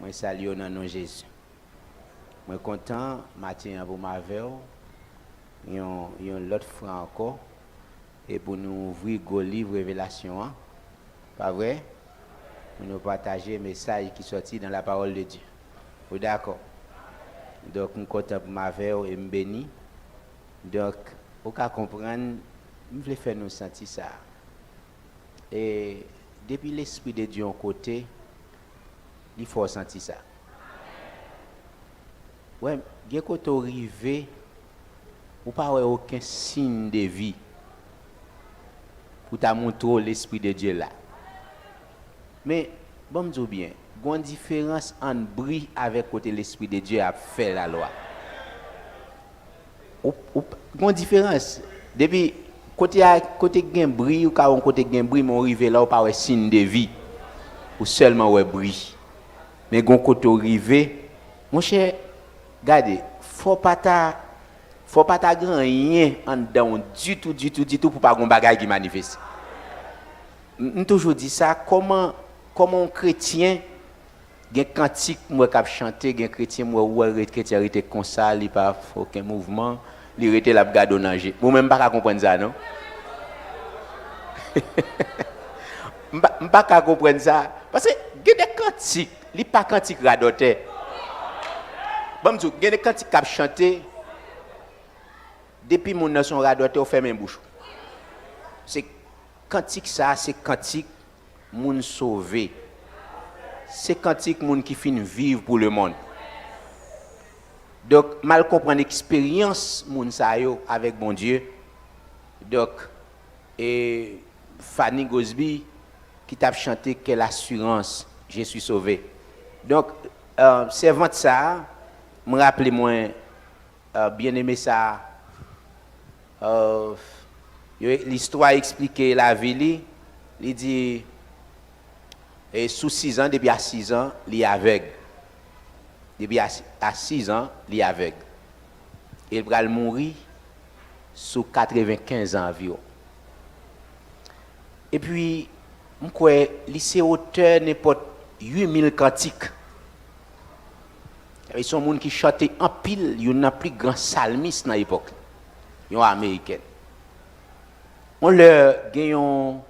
Moi salue au nom de Jésus. Moi content matin pour ma veille. Yon l'autre fois encore et pour nous ouvrir le livre Révélation. Hein? Pas vrai? Pour nous partager le message qui sorti dans la parole de Dieu. Vous d'accord? Donc, je suis content pour ma veille et me béni. Donc, vous pouvez comprendre, je veux faire nous sentir ça. Et depuis l'Esprit de Dieu en côté, il faut sentir ça. Ouais, dès que tu arrives, vous n'avez aucun signe de vie pour te montrer l'Esprit de Dieu là. Mais, bon, me dis bien, il y a une différence entre bruit avec côté l'Esprit de Dieu a fait la loi. Il y a une différence. Depuis côté gain bruit ou côté gain bruit, mon arrivé là, ou pas un signe de vie ou seulement un bruit. Mais quand côté arrivé, mon cher, regardez, faut pas ta grand rien en dedans du tout pour pas gon bagage qui manifeste. On toujours dit ça, comment un chrétien gen cantique moi cap chanter, gen chrétien moi ouais chrétien était comme ça, il pas aucun mouvement, il était la garde au danger. Vous même pas comprendre ça non? Pas comprendre ça parce que gen des cantiques, il pas cantique radoté. Bon m'dou, gen des cantiques cap chanter depuis mon nation radoté au ferme bouche. C'est cantique ça, c'est cantique moun sauvé. C'est cantique moun qui fin vivre pour le monde. Donc mal comprendre expérience moun sa yo avec bon Dieu. Donc et Fanny Gosby qui t'a chanté quelle assurance je suis sauvé. Donc servante ça me rappelle moi bien aimé ça l'histoire expliquer la vie il dit et sous 6 ans depuis à 6 ans il est aveugle depuis à 6 ans il est aveugle il va mourir sous 95 ans environ et puis je crois lycée auteur n'importe 8000 cantiques. Ils sont gens qui chantaient en pile, il y en a plus grand psalmiste dans l'époque. Ils sont américains. On leur gagne un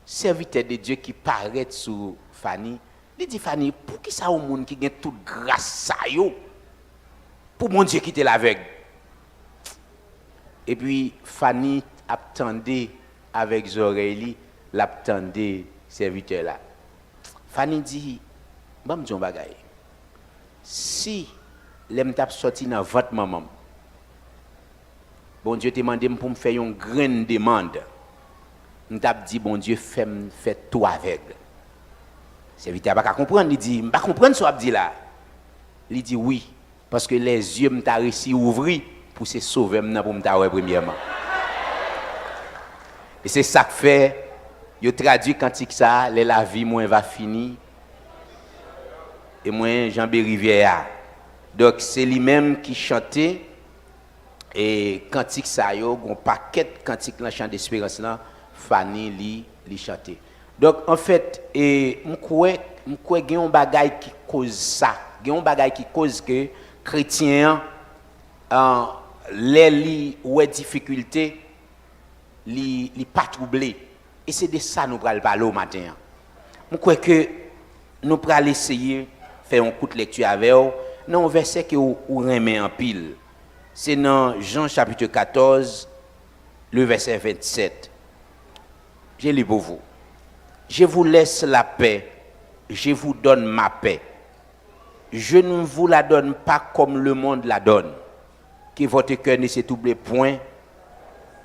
serviteur de Dieu qui paraît sur Fanny. Il dit Fanny, pour qui ça au monde qui gagne toute grâce ça yo? Pour mon Dieu qui était l'aveugle. Et puis Fanny attendait avec Zorelli, l'attendait serviteur là. Fanny dit, bon me dis un bagaille. Si l'aime t'a sorti dans votre maman, bon Dieu t'a demandé pour me faire une grande demande. On t'a dit bon Dieu fait tout aveugle. Serviteur pas comprendre, il dit pas comprendre ce qu'il dit là. Il dit oui parce que les yeux m'ta réussi ouvrir pour se sauver pour m'ta ouais premièrement. Et c'est ça que fait yo traduit cantique ça, la vie moins va finir. Et moi Jean-B Rivière. Donc c'est lui-même qui chantait et cantique ça yo gon paquet cantique dans chant d'espérance là Fanny li chanter. Donc en fait et m'koué gen un bagay qui cause ça, gen un bagay qui cause que chrétien les li ouais difficulté li pas troublé et c'est de ça nous pral parler au matin. M'koué que nous pral essayer faire un coup de lecture avec vous dans un verset que vous remet en pile. C'est dans Jean chapitre 14 le verset 27. Je lis pour vous. Je vous laisse la paix, je vous donne ma paix. Je ne vous la donne pas comme le monde la donne. Que votre cœur ne se trouble point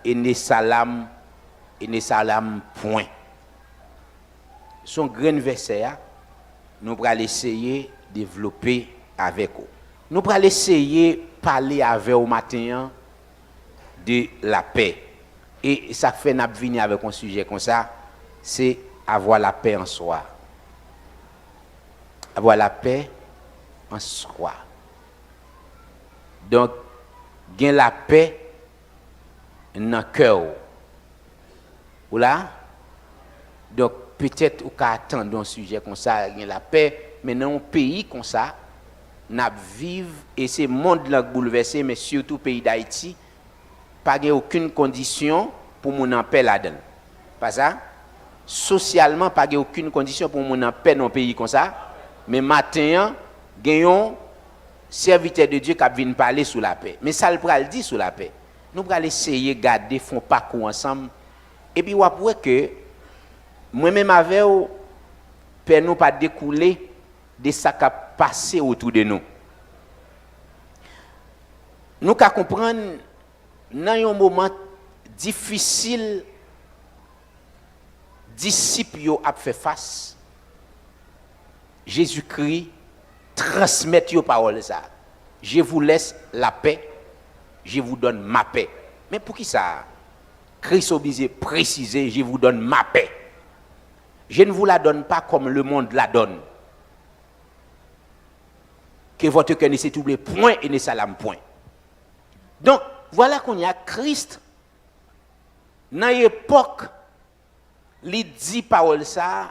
et ne s'alarme point. Son grand verset, nous allons essayer de développer avec vous. Nous allons essayer de parler avec vous matin de la paix. Et ça fait nous venir avec un sujet comme ça, c'est avoir la paix en soi. Avoir la paix en soi. Donc, gain la paix dans le cœur. Ou là? Donc, peut-être ou qu'à attendre un sujet comme ça, gain la paix mais dans un pays comme ça, n'a vivre et c'est monde là bouleversé, mais surtout pays d'Haïti, pas aucune condition pour mon en paix là-dedans. Pas ça? Socialement, pas aucune condition pour mon en paix dans un pays comme ça. Mais maintenant, gagnons serviteur de Dieu qui vient parler sous la paix. Mais ça le pral dit sous la paix. Nous allons essayer de garder font parcours ensemble. Et puis, on va que moi-même avec vous, Père nous pas découler de ce qui a passé autour de nous. Nous qu'à comprendre, dans un moment difficile, disciples ont fait face. Jésus-Christ transmet aux paroles ça. Je vous laisse la paix, je vous donne ma paix. Mais pour qui ça? Christ obligé préciser, je vous donne ma paix. Je ne vous la donne pas comme le monde la donne. Que votre cœur ne s'étrouble point et ne s'alame point. Donc, voilà qu'on y a Christ. Dans l'époque, il dit parole ça,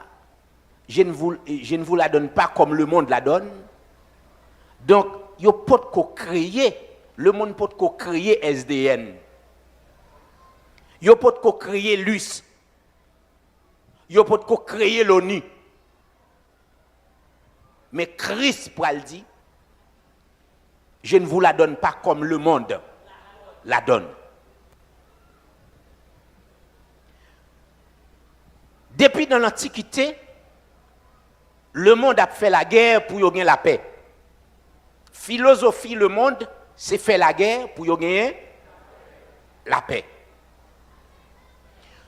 je ne vous la donne pas comme le monde la donne. Donc, il n'y a pas de créer, le monde peut créer SDN. Il n'y a pas de créer l'US. Il n'y a pas de créer l'ONU. Mais Christ pral dit, je ne vous la donne pas comme le monde la donne. Depuis dans l'Antiquité, le monde a fait la guerre pour gagner la paix. Philosophie, le monde, c'est fait la guerre pour gagner la paix.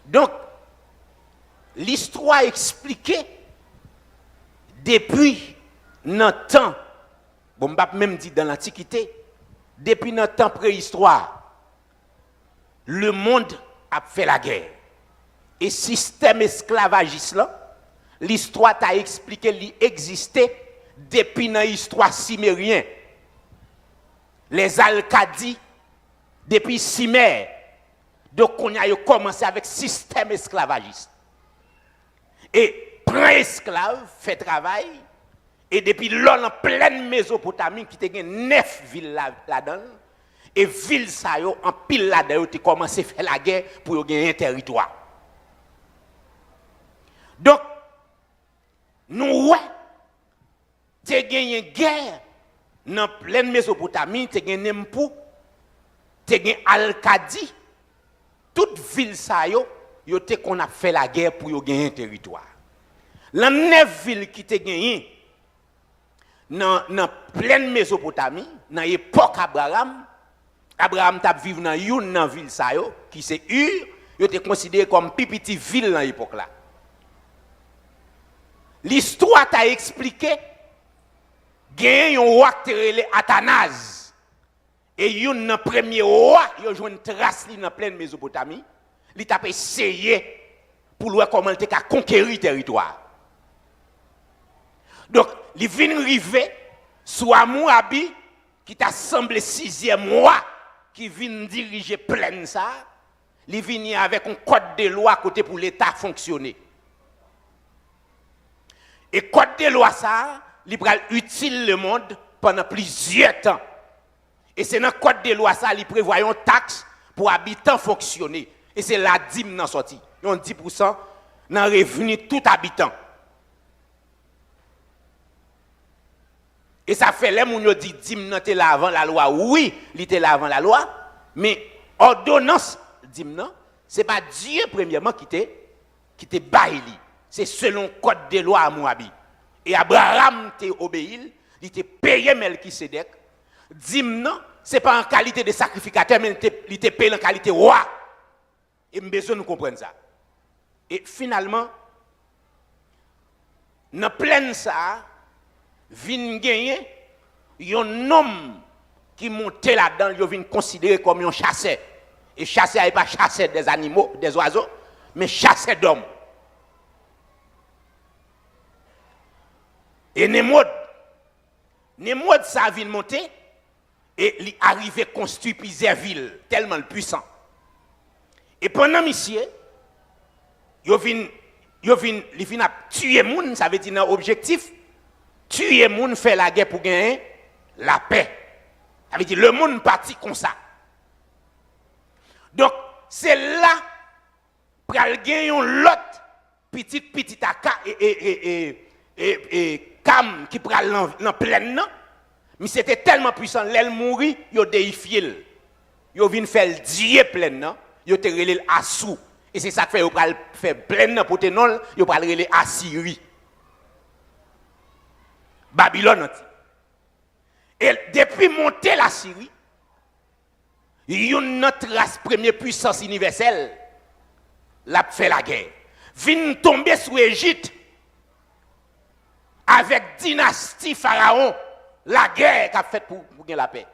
Donc, l'histoire expliquée depuis notre temps, bon, je même dit dans l'Antiquité, depuis notre temps préhistoire, le monde a fait la guerre. Et système esclavagiste là, l'histoire t'a expliqué qu'il existait depuis dans l'histoire cimérienne. Les Alcadis, depuis Cimère. Donc on a commencé avec système esclavagiste. Et prend esclave, fait travail, et depuis là, en pleine Mésopotamie, qui était 9 villes là-dedans, et ville ça yo en pile là-dedans, tu commencé à faire la guerre pour gagner un territoire. Donc, nous, tu as gagné une guerre dans pleine Mésopotamie, tu as gagné Nempou, tu as gagné Al-Qadi, toute ville ça yo qu'on a fait la guerre pour gagner un territoire. La 9 villes qui t'ont gagné dans pleine Mésopotamie, dans l'époque Abraham t'a vécu dans une ville ça yo qui c'est Ur, yo était considéré comme petite ville dans l'époque là. L'histoire t'a expliqué gagne un roi qui est Athanase et un premier roi, il joue une trace dans pleine Mésopotamie, il t'a essayé pour voir comment il a conquérir le territoire. Donc, il vient arriver sur Moabi qui t'a semblé 6e roi qui vient diriger plein ça, il vient avec un code de loi à côté pour l'État fonctionner. Et code de loi ça, il va utile le monde pendant plusieurs temps. Et c'est dans le code de loi ça, il prévoit une taxe pour habitants fonctionner. Et c'est la dîme dans sortie. Il y a 10% dans le revenu tout habitant. Et ça fait les gens qui disent dîme n'était là avant la loi. Oui, il était là avant la loi, mais ordonnance dîme non, c'est pas Dieu premièrement qui te baili. C'est selon le code de loi à Moabi. Et Abraham t'a obéi, il t'a payé Melchisedec. Dîme non, c'est pas en qualité de sacrificateur, mais il t'a payé en qualité de roi. Et j'ai besoin de comprendre ça. Et finalement, dans plein ça, vient gagner un homme qui montait là-dedans, il vient considéré comme un chasseur. Et chasseur n'est pas chasseur des animaux, des oiseaux, mais chasseur d'hommes. Et Nemrod ça vient monter et il arrive à construire plusieurs villes, tellement puissant. Et pendant monsieur, il vient tuer les gens, ça veut dire un objectif, tuer moun fait la guerre pour gagner la paix. Ça veut dire le monde parti comme ça. Donc c'est là pral gagner l'autre petit aka et cam qui pral dans pleine non. Mais c'était tellement puissant l'elle mourit, yo déifié. Yo vinn faire dier pleine non, yo te relé Assou et c'est ça que fait yo pral faire pleine pour te non, yo pral relé Assyrie. Babylone. Et depuis monter la Syrie, notre race première puissance universelle l'a fait la guerre. Vient tomber sous Égypte avec dynastie pharaon, la guerre qu'a fait pour gagner la paix.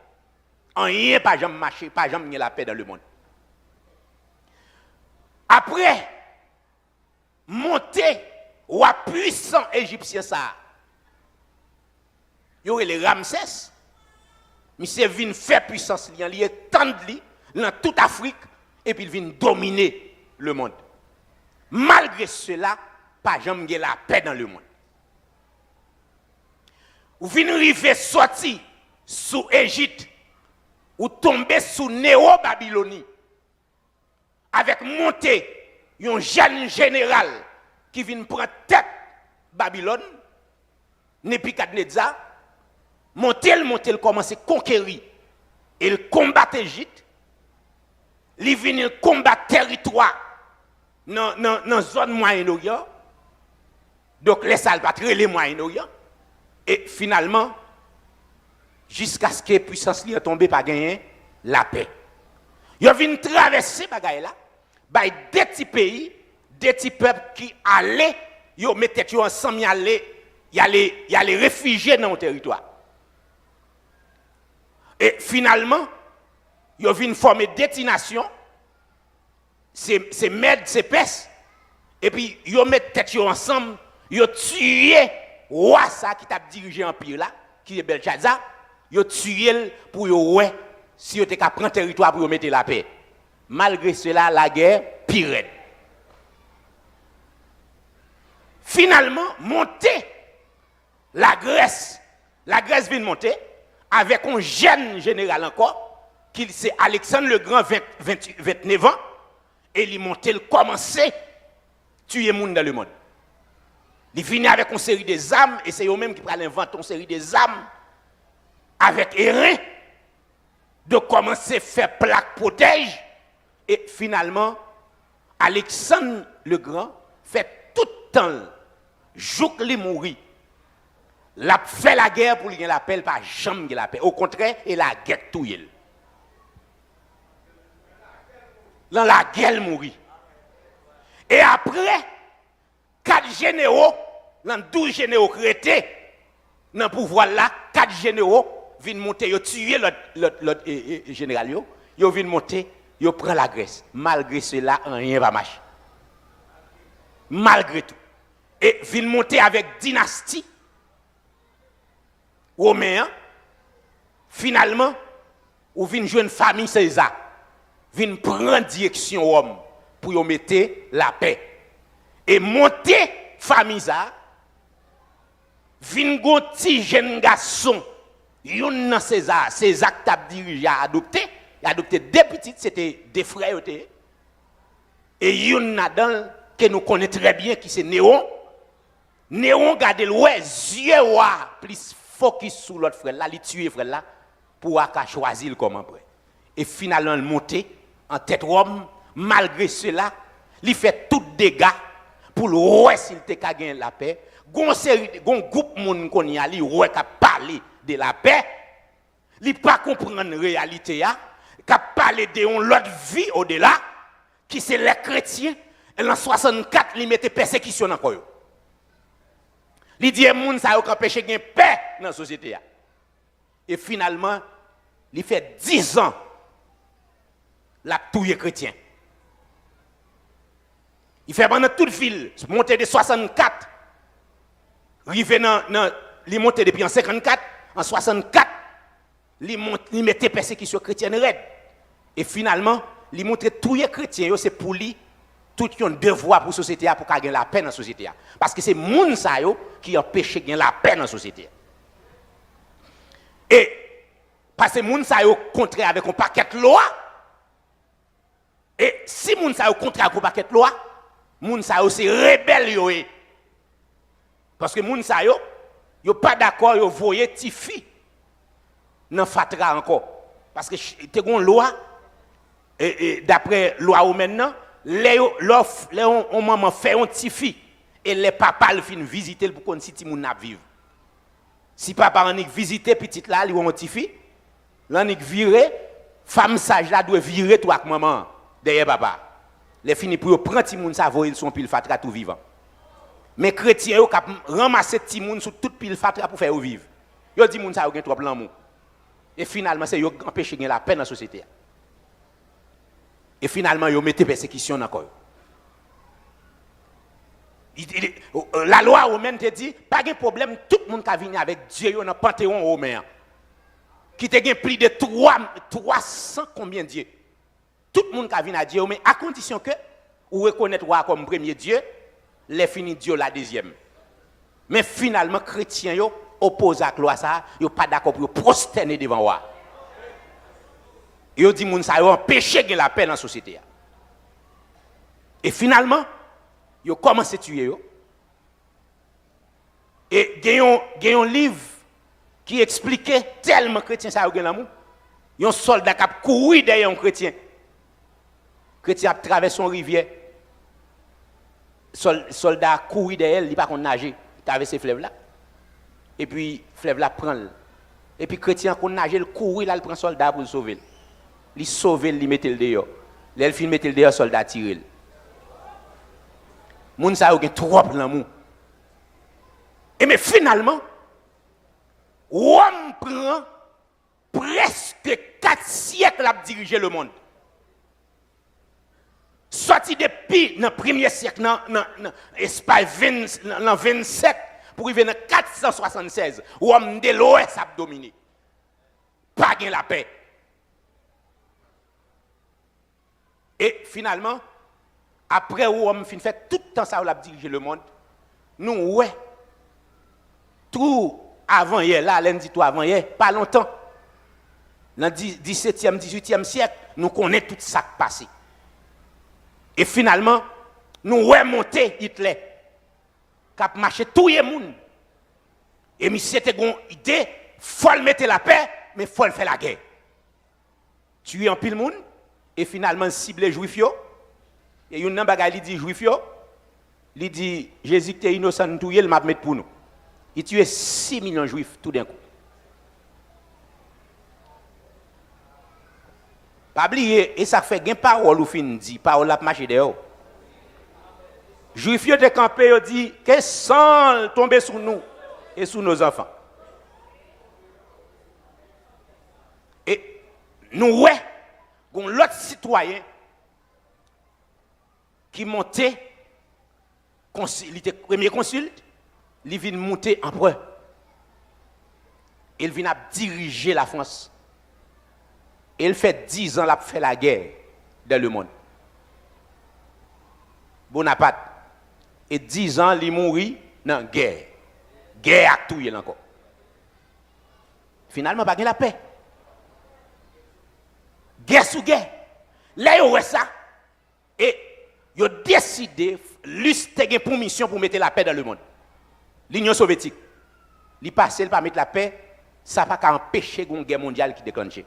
En rien pas jamais marché, pas jamais gagner la paix dans le monde. Après monter ou puissant égyptien ça. Il y aurait les Ramsès. Monsieur vient faire puissance, il est tendre dans toute Afrique et puis il vient dominer le monde. Malgré cela, pas jamais la paix dans le monde. Ou vient arriver sorti sous Égypte ou tomber sous Néo-Babylonie avec monter un jeune général qui vient prendre tête Babylone, Nebuchadnezzar. Montel commence à conquérir. Il combat l'Égypte. Il vient combattre territoire dans la zone Moyen-Orient. Donc, les salvateurs, les Moyen-Orient. Et finalement, jusqu'à ce que la puissance soit tombée par gagner la paix. Il vient traverser bagaille là, by des petits pays, des petits peuples qui allaient, ils mettaient ensemble, ils allaient réfugier dans le territoire. Et finalement, ils viennent former des nations, c'est Mèdes, c'est Perses, et puis ils mettent tête ensemble, ils tuent le roi ça qui t'a dirigé l'empire là, qui est Belshazzar, ils tuent pour ouais, si ils étaient qu'à prendre territoire pour mettre la paix. Malgré cela, la guerre pire. Finalement, monter la Grèce vient monter. Avec un jeune général encore, qui c'est Alexandre le Grand, 29 ans, et il montait, il commençait à tuer les gens dans le monde. Il venait avec une série de armes, et c'est eux-mêmes qui prennent inventer une série de armes, avec Hérin, de commencer à faire plaque protège, et finalement, Alexandre le Grand fait tout le temps, jour qu'il mourit. La fait la guerre pour gagner la paix, pas jamais gagner la paix. Au contraire, il a guerre tout il. Dans la guerre mourit. Et après, 4 généraux, dans 12 généraux crétés, dans le pouvoir là, 4 généraux viennent monter, ils tuent l'autre général, ils viennent monter, ils prennent la Grèce. Malgré cela, rien ne va marcher. Malgré tout. Et viennent monter avec dynastie. Romain, finalement, ou vient jouer une famille César, vient prendre direction Rome pour y mettre la paix. Et monter famille César, vient un petit jeune garçon, yon César qui t'a dirigé à adopter, il a adopté 2 petites, c'était des frères. Et yon là-dedans, que nous connaissons très bien, qui c'est Néron. Néron garde le yeux plus focus sur l'autre frère là, il tue frère là pour choisir comme après. Et finalement il monte en tête Rome, malgré cela, il fait tout dégâts pour le roi s'il te gagner la paix. Gon groupe moun qu'on y a li roi qui parler de la paix, il pas comprendre réalité a, qui parler de l'autre vie au-delà qui c'est les chrétiens. Et en 64 il mettait persécution encore. Il dit que les gens qui empêchent de paix dans la société. Et finalement, il fait 10 ans la touille chrétien. Il fait pendant toute ville, monter de 64, il monte depuis en 54, en 64, il mettait persécution chrétienne raide. Et finalement, il montre touille chrétien, c'est pour lui tout un devoir pour la société pour gagner la paix dans la société. Parce que c'est moun sa yo qui empêche de gagner la paix dans la société. Et parce que moun sa yo contraire avec un paquet de loi. Et si moun sa yo contraire avec un paquet de loi, moun sa yo c'est rebelle yo. Parce que moun sa yo pas d'accord yo voyer ti fi dans fatra encore. Parce que te gon loi et d'après loi ou maintenant les on maman fait un ti fi et les papa le fin visiter pour qu'on si ti moun n'a vivre. Si papa en visiter petite là, li on ti fi, l'en virer, femme sage là doit virer toi avec maman derrière papa. Les fini pour prendre ti moun ça voyer son pile fatra tout vivant. Mais chrétiens yo k'ap ramasser ti moun sous toute pile fatra pour faire vivre. Yo di moun ça yo gen trop l'amour. Et finalement c'est yo empêcher la paix dans la société. Et finalement yo mette persécution encore. La loi romaine te dit pas de problème tout le monde qui vient avec Dieu dans le panthéon romain. Qui te gagne plus de 300 combien de dieux. Tout le monde qui vient à Dieu mais à condition que ou reconnaître roi comme premier Dieu, les fini Dieu la deuxième. Mais finalement chrétiens yo opposent à la loi ça, yo pas d'accord pour prosterner devant roi. Yo dit moun ça yo empêcher la paix dans la société. Et finalement, yo commencé à tuer yo. Et il y a un livre qui expliquait tellement chrétien ça yo l'amour. Il y a un soldat qui a couru derrière un chrétien. Chrétien a traversé une rivière. Soldat a couru derrière, il pas qu'on nager, traverser fleuve là. Et puis fleuve là prend. Et puis chrétien qu'on nager, il couru là, il prend soldat pour le sauver. Il sauve, il met le dehors. Il fin mettre le dehors, soldat tire. Moun sa yo gen trop l'amour. Et mais finalement, Rome prend presque 4 siècles à diriger le monde. Sorti depuis le premier siècle, dans l'espace 27, pour arriver dans 476, Rome de l'Ouest a dominé. Pas gain la paix. Et finalement, après Rome fin fait tout le temps ça, on a dirigé le monde. Nous, ouais, tout avant hier, là, lundi, tout avant hier, pas longtemps. Dans le 17e, 18e siècle, nous connaissons tout ça qui passé. Et finalement, nous ouais monté Hitler, qui a marché tout le monde. Et mais c'était une idée, il faut mettre la paix, mais il faut faire la guerre. Tuer un pile monde, et finalement cibler les juifs. Et une bagaille il dit juif yo, il dit Jésus était innocent tout il m'a mettre pour nous. Il tue 6 millions de juifs tout d'un coup. Pas oublier et ça fait gain parole ou fin dit parole la marcher dehors. Juif yo te campé yo dit que sang tomber sur nous et sur nos enfants. Et nous ouais, gon l'autre citoyen qui montait, il était premier consul, il vient monter empereur. Il vient diriger la France. Il fait 10 ans qu'il a fait la guerre dans le monde. Bonaparte. Et 10 ans, il mourit dans la guerre. Guerre à tout encore. Finalement, il n'y a pas la paix. Guerre sous guerre. Là, il y a ça. Et ils ont décidé, l'USTEG pour mission pour mettre la paix dans le monde. L'Union soviétique, ils passent par mettre la paix, ça n'a pas empêcher une guerre mondiale qui déclenche.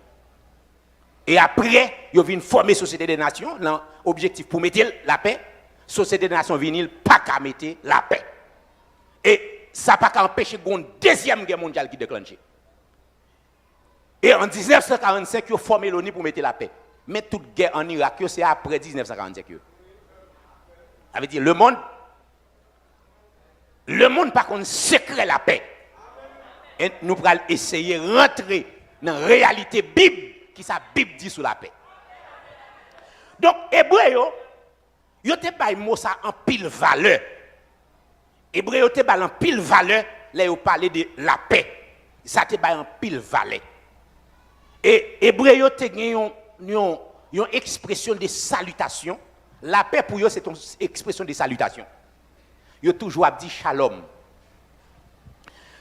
Et après, ils viennent former la Société des Nations, l'objectif pour mettre la paix, Société des Nations vient pas qu'à mettre la paix. Et ça n'a pas empêcher une deuxième guerre mondiale qui déclenche. Et en 1945, ils ont formé l'ONU pour mettre la paix. Mais toute guerre en Irak, c'est après 1945. Ça veut dire le monde par contre secret la paix. Et nous allons essayer de rentrer dans la réalité Bible qui sa Bible dit sur la paix. Donc hébreu yo te bay mot ça en pile valeur. Hébreu te bay en pile valeur là yo parler de la paix. Ça te bay en pile valeur. Et hébreu te gen yon expression de salutation La paix pour eux, c'est une expression de salutation. Ils ont toujours dit shalom.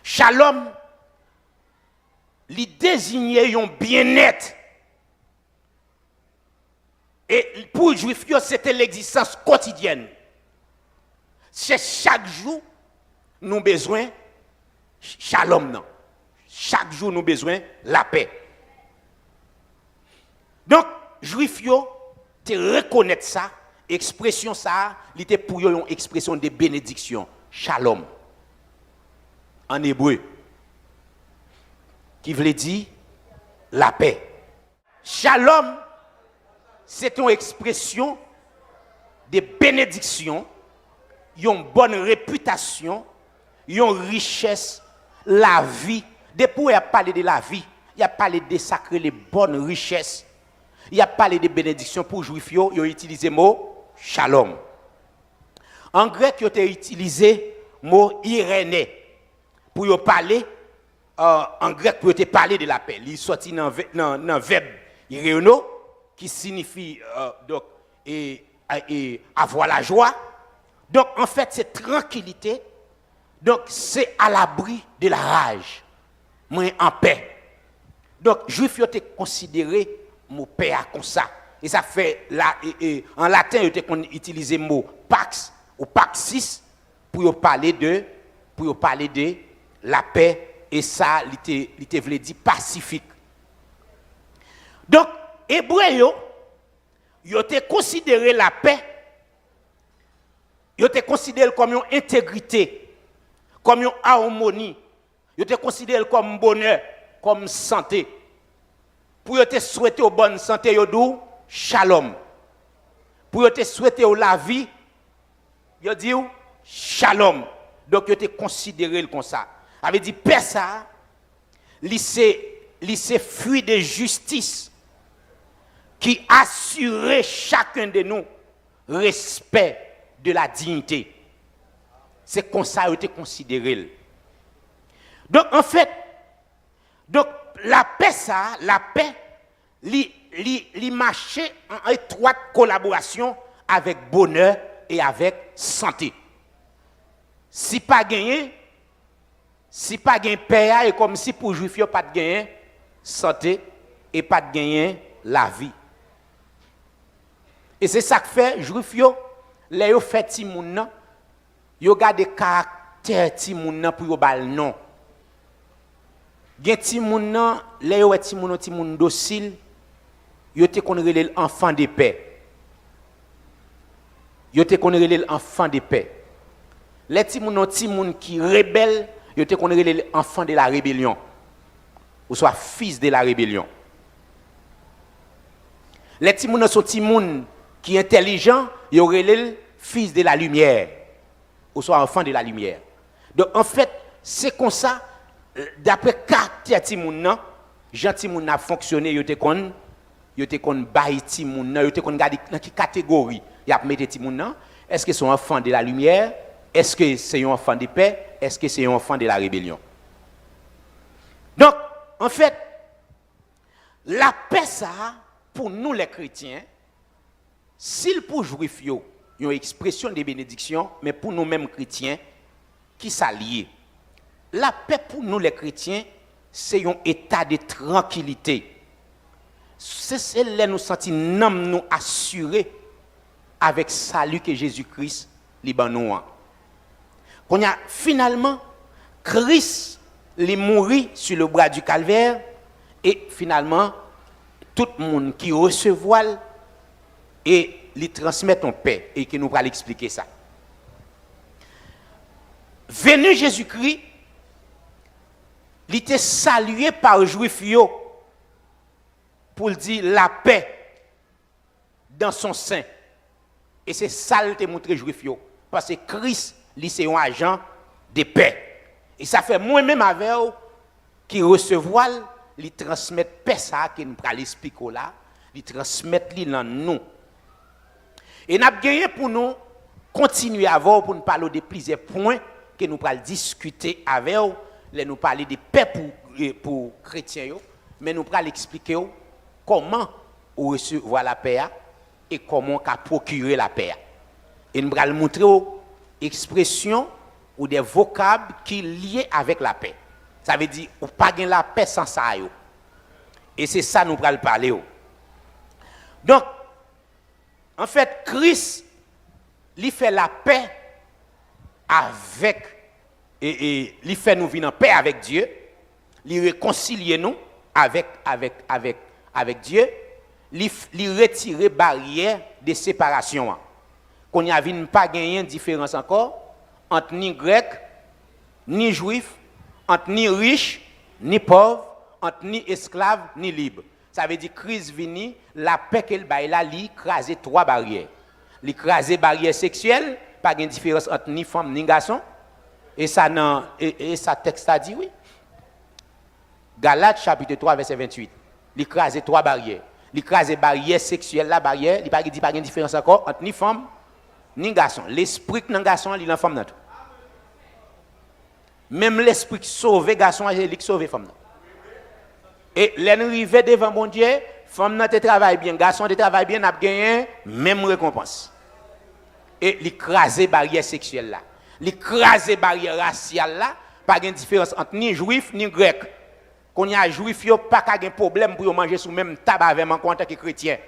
Shalom, il désigne un bien-être. Et pour les Juifs, c'était l'existence quotidienne. C'est chaque jour, nous avons besoin de shalom. Non. Chaque jour, nous avons besoin de la paix. Donc, les Juifs, te reconnaître ça, expression ça, il était pour eux une expression de bénédiction. Shalom. En hébreu. Qui veut dire la paix. Shalom, c'est une expression de bénédiction, une bonne réputation, une richesse, la vie. Depuis il a parlé de la vie, il a parlé de sacrer les bonnes richesses. Il a parlé de bénédiction pour les Juifs, il a utilisé le mot shalom. En grec, il a utilisé le mot iréné pour parler, en grec, pour parler de la paix. Il sorti dans le verbe iréno, qui signifie donc, avoir la joie. Donc, en fait, c'est tranquillité. Donc, c'est à l'abri de la rage. Moi, en paix. Donc, Juif, il était considéré mon père comme ça. Et ça fait, en latin, il était utilisé le mot pax ou paxis pour parler de la paix. Et ça, il était voulu dire pacifique. Donc, Hébreu, ils ont considéré la paix, ils ont considéré comme une intégrité, comme une harmonie, ils ont considéré comme bonheur, comme santé. Pour te souhaiter une bonne santé, ils ont shalom. Pour te souhaiter la vie, ils ont dit shalom. Donc, ils ont considéré comme ça. Avait dit, paix ça, c'est fruit de justice qui assurait chacun de nous respect de la dignité. C'est comme ça qu'il a été considéré. Donc, en fait, la paix, il marchait en étroite collaboration avec bonheur et avec santé. Si pas gagné paix, c'est comme si pour les Juifs, il n'y a pas de gagner santé et pas de gagner la vie. Et c'est ça que fait les Juifs, les yo fait timoun, yo gade caractère timoun pour yo bal non. Gen timoun nan, les yo timoun docile, yo te konn relé l'enfant de paix. Yo te konn relé l'enfant de paix. Les timoun qui rebelle, yo te konn relé l'enfant de la rébellion. Ou soit fils de la rébellion. Les timoun sont timoun qui est intelligent, il y aurait le fils de la lumière, ou soit enfant de la lumière. Donc en fait, c'est comme ça, d'après caractère Timoun, Jean Timoun a fonctionné, il était kon bail Timoun, il était kon garder dans quelle catégorie il a mis Timoun. Est-ce que c'est un enfant de la lumière? Est-ce que c'est un enfant de paix? Est-ce que c'est un enfant de la rébellion? Donc, en fait, la paix, ça, pour nous les chrétiens, s'il pour Juifs, il y a une expression de bénédiction, mais pour nous-mêmes chrétiens, qui s'allient. La paix pour nous les chrétiens, c'est un état de tranquillité. C'est là nous sentir nous assurés avec salut que Jésus-Christ liban nous. Qu'on a finalement Christ est mort sur le bras du calvaire et finalement tout le monde qui recevra et lui transmettre en paix et qui nous va l'expliquer ça. Venu Jésus-Christ, il était salué par les Juifs pour dire la paix dans son sein. Et c'est ça qu'il a montré aux Juifs. Parce que Christ, c'est un agent de paix. Et ça fait moi-même avec eux qui recevoir, lui transmettre paix ça que nous allons expliquer là, lui transmettre dans nous. Et nous avons gagné pour nous continuer à voir pour nous parler de plusieurs points que nous allons discuter avec eux. Nous parler de paix pour les chrétiens, mais nous allons expliquer comment recevoir la paix et comment on peut procurer la paix. Et nous allons montrer aux expressions ou des vocables qui sont liés avec la paix. Ça veut dire ou pas gagner la paix sans ça. Et c'est ça nous allons parler. Donc, en fait, Christ, il fait la paix avec, et il fait nous vivre en paix avec Dieu, il réconcilie nous avec Dieu, il retire les barrières de séparation. Qu'on n'y a pas gagné de différence encore entre ni grec, ni juif, entre ni riche, ni pauvre, entre ni esclave, ni libre. Ça veut dire que Christ vini, la paix qu'elle baille là, il crase trois barrières. Il crase barrière sexuelle, pas de différence entre ni femme ni garçon. Et ça, texte a dit oui. Galates chapitre 3, verset 28. Il crase trois barrières. Il crase barrière sexuelle, la barrière, il ne dit pas de différence encore entre ni femme ni garçon. L'esprit qui est garçon, il est en femme. Même l'esprit qui sauve garçon, il est sauvé femme. Et l'arrivée devant mon Dieu, femme te travaille bien, garçon te travaille bien, n'a gagné même récompense. Et l'écraser barrière sexuelle là, l'écraser barrière raciale là, pas de différence entre ni juif ni grec. Quand il y a juif, il n'y a pas de problème pour manger sous même tabac avec moi en tant que chrétien.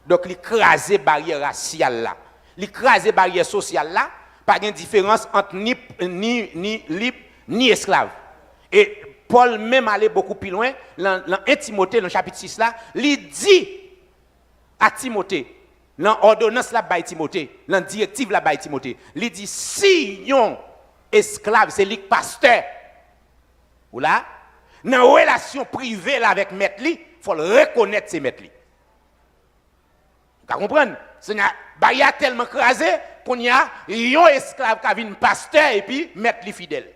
Donc l'écraser barrière raciale là, l'écraser barrière sociale là, pas de différence entre ni libre ni esclave. Et Paul même allait beaucoup plus loin, dans 1 Timothée, dans le chapitre 6 là, il dit à Timothée, dans l'ordonnance là by Timothée, dans la directive là by Timothée, il dit si yon esclave, c'est le pasteur, ou là, dans la relation privée là avec maître li, il faut le reconnaître ces maîtres li. Vous comprenez? C'est une barrière tellement crasée qu'on y a yon esclave qui vient pasteur et puis maître li fidèle.